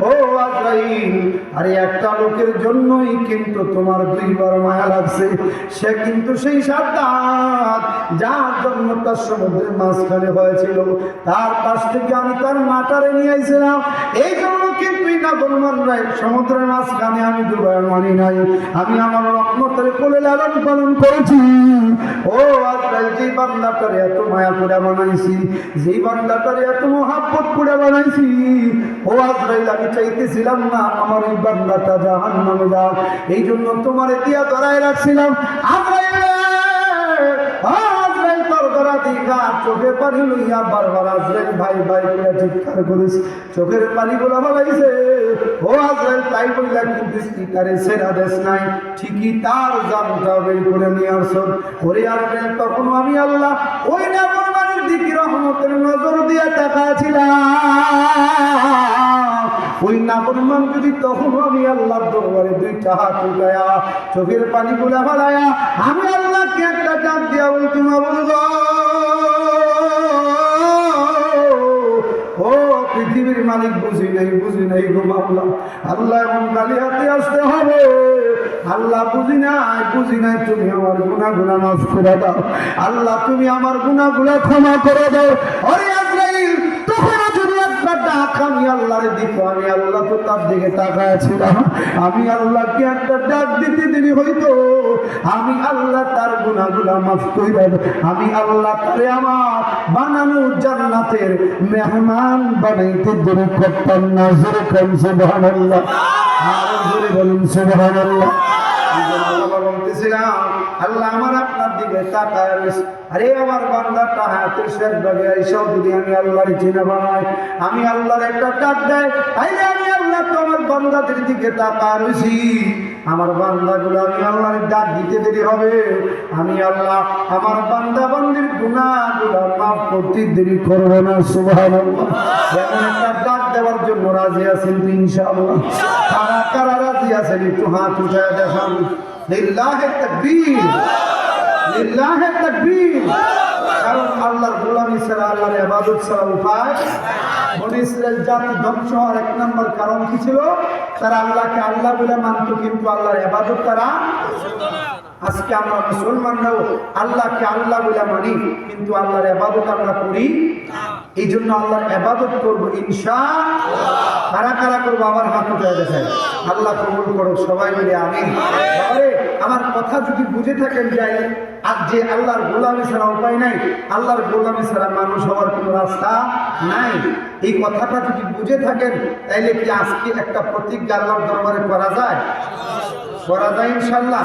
ও আজরাইল, আরে একটা লোকের জন্যই কিন্তু তোমার দুইবার মায়া লাগছে। সে কিন্তু সেই সাদ্দাত যার জন্মটা সমুদ্রের মাঝখানে হয়েছিল, তার পাশ থেকে আমি তার মাটারে নিয়ে আইছিলাম। এই জন্য কিন্তু সমুদ্রের মাঝখানে আমি দুবার মানি নাই, আমি আমার রহমতের কোলে লালন পালন করেছি। ও আজরাইল, যেই বান্দাটারে এত মায়া করে বানাইছি, যেই বান্দাটারে এত মহাব্বত করে বানাইছি, ও আজরাইল, আমি চাইতেছিলাম না আমার এই বান্দাটা জাহান্নামে যাক, এই জন্য তোমার দিয়া ধরায় রাখছিলাম। আজরাইল, আজরাইল তোর ধরা দিঘা চোখে পানি লইয়া বারবার আজরাইল ভাই ভাই করে চিৎকার করেছে, চোখের পানিগুলো বলাইছে। ও আজরাইল, তাই বললা কিন্তু তারে ছেড়া দেশ নাই, ঠিকই তার জানটা বের করে নিয়ে আসছ। ওরে আজরাইল, তখন আমি আল্লাহ ওই না মানুষের দিকে রহমতের নজর দিয়ে তাকাছিলাম। ওই নাফরমান যদি তখন আমি আল্লাহর দরবারে দুইটা হাত উঠায়া চোখের পানি গুলা ফেলায়া আমি আল্লাহকে একটা ডাক দিয়া বলতুম, ও পৃথিবীর মালিক, বুঝি নাই গো মাওলা, আল্লাহ এমন গালি হাতে আসতে হবে। আল্লাহ, বুঝি নাই তুমি আমার গুনাহগুলো মাফ করে দাও। আল্লাহ, তুমি আমার গুনাহগুলো ক্ষমা করে দাও। ওরে আজরাইল, তখন যদি একটা ডাক আমি আল্লাহর দিত, আমি আল্লাহ তো তার দিকে তাকায়াছিলাম, আমি আল্লাহকে একটা ডাক দিতে দেরি হইতো, আমি আল্লাহ তার গুনাহগুলো মাফ করে দাও। আমি আল্লাহ তারে আমার বানানো জান্নাতের মেহমান বানাইতে দেরি করতাম না। জোরে কোন সুবহানাল্লাহ, আর জোরে বলুন সুবহানাল্লাহ। বলতেছিলাম, আল্লাহ আমার আপনার দিকে তাকায় রয়েছে, আরে আমার বান্দাটা হাতের শেষ ভাগে এইসব যদি আমি আল্লাহর চিনা বানাই, আমি আল্লাহর একটা ডাক দেয়, তাইলে আমি আল্লাহ তো আমার বান্দাদের দিকে তাকায় রয়েছি, আমার বান্দাগুলো আমি আল্লাহর ডাক দিতে দেরি হবে, আমি আল্লাহ আমার বান্দা বান্দির গুনাহগুলো মাফ করতে দেরি করবো না। সুবহানাল্লাহ। যেমন একটা ডাক দেওয়ার জন্য রাজি আছেন তো ইনশাআল্লাহ? কারা কারা রাজি আছেন একটু হাত উঠায় দেখান। লিল্লাহি তাকবীর, লিল্লাহি তাকবীর। কারণ আল্লাহর গোলামি ছাড়া, আল্লাহর ইবাদত ছাড়া উপায়। বনী ইসরাইল জাতি ধ্বংস হওয়ার এক নম্বর কারণ কি ছিল? তারা আল্লাহকে আল্লাহ বলে মানত, কিন্তু আল্লাহর ইবাদত তারা। আজকে আমরা মুসলমানরাও আল্লাহকে আল্লাহ বলে মানি, কিন্তু আল্লাহর ইবাদত আমরা করি। এই জন্য আল্লাহর ইবাদত করবো ইনশাআল্লাহ। কারা কারা করবো আবার হাত উঠায় দেখেন। আল্লাহ কবুল করুক, সবাই মিলে আমিন। আমার কথা যদি বুঝে থাকেন যাই আর যে আল্লাহর গোলামি ছাড়া উপায় নাই, আল্লাহর গোলামি ছাড়া মানুষ হওয়ার কোনো রাস্তা নাই, এই কথাটা যদি বুঝে থাকেন তাইলে কি আজকে একটা প্রতিজ্ঞা আল্লাহর দরবারে করা যায়? করা যায় ইনশাআল্লাহ।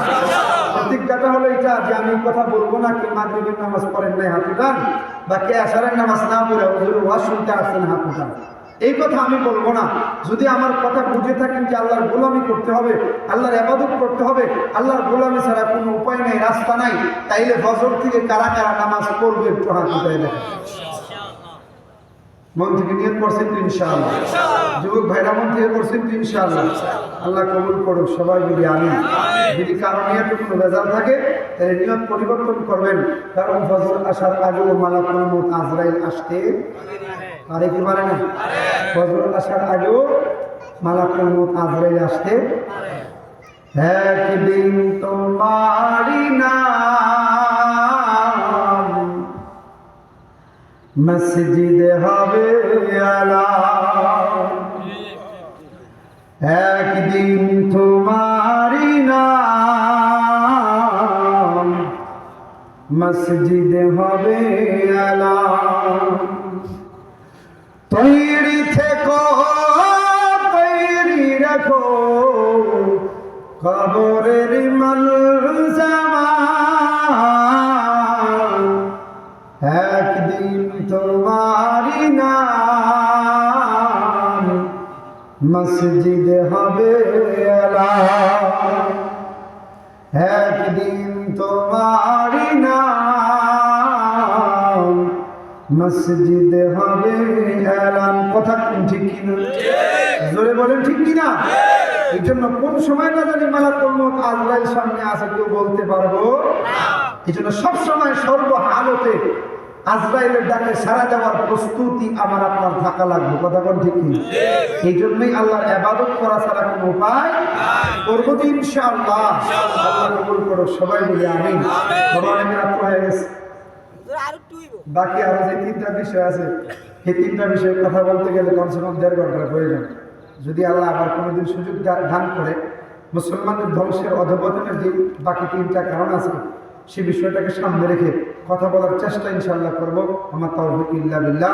প্রতিজ্ঞাটা হলো এটা যে আমি কথা বলবো না কে মাগরিবের নামাজ পড়েন নাই হাত উঠান, বা কে আশারের নামাজ না পড়ে হুজুর ওয়াজ শুনতে আসছেন হাত উঠান, এই কথা আমি বলবো না। যদি আমার কথা বুঝে থাকেন যে আল্লাহর গোলামি করতে হবে, আল্লাহর ইবাদত করতে হবে, আল্লাহর গোলামি ছাড়া কোনো উপায় নেই, রাস্তা নাই, তাইলে ফজর থেকে কারা কারা নামাজ পড়বে একটু হাত উঠায় দেখেন। মন থেকে নিয়ত করছেন তো ইনশাআল্লাহ? যুবক ভাইরা মন থেকে করছেন তো ইনশাআল্লাহ? আল্লাহ কবুল করুক, সবাই মিলে আমিন। যদি কারো নিয়তে কোনো ভেজাল থাকে তাহলে নিয়ত পরিবর্তন করবেন, কারণ ফজর আসার আগেও মালাকুল মউত আজরাইল আসতে পারে কি পারে না? ফজর আসার আগেও মালাকুল মউত আজরাইল আসতে। একদিন তোমারি নাম মসজিদে হবে আলাম, একদিন তোমারি নাম মসজিদে হবে এলান। তৈরি থেকো, তৈরি রাখো, কবরের মালজামা, একদিন তোমারি নাম মসজিদে হবে এলান। একদিন তোমারি নাম মসজিদে হবে এলান। কথা ঠিক কিনা? জোরে বলেন ঠিক কিনা? এই জন্য কোন সময় না জানি মালাকুল মউত আজরাইল সামনে আসে কেউ বলতে পারবো না। এই জন্য সবসময় সর্বহালতে আজরাইলের ডাকে সাড়া দেওয়ার প্রস্তুতি আমার আপনার থাকা লাগবে। কথা কোন ঠিক কিনা? এই জন্যই আল্লাহর ইবাদত করা ছাড়া কোনো উপায় করবো তো ইনশাআল্লাহ। আল্লাহ কবুল করো, সবাই বলি আমিন। সবার রাত হয়ে গেছে, বাকি আরো যে 3টা বিষয় আছে এই 3টা বিষয়ে কথা বলতে গেলে কমসে কম 1.5 ঘন্টার প্রয়োজন। যদি আল্লাহ আবার কোনোদিন সুযোগ দান করে, মুসলমানদের ধ্বংসের অধঃপতনের যে বাকি 3টা কারণ আছে সে বিষয়টাকে সামনে রেখে কথা বলার চেষ্টা ইনশাআল্লাহ করবো। আমার তাওফীক ইল্লা বিল্লাহ।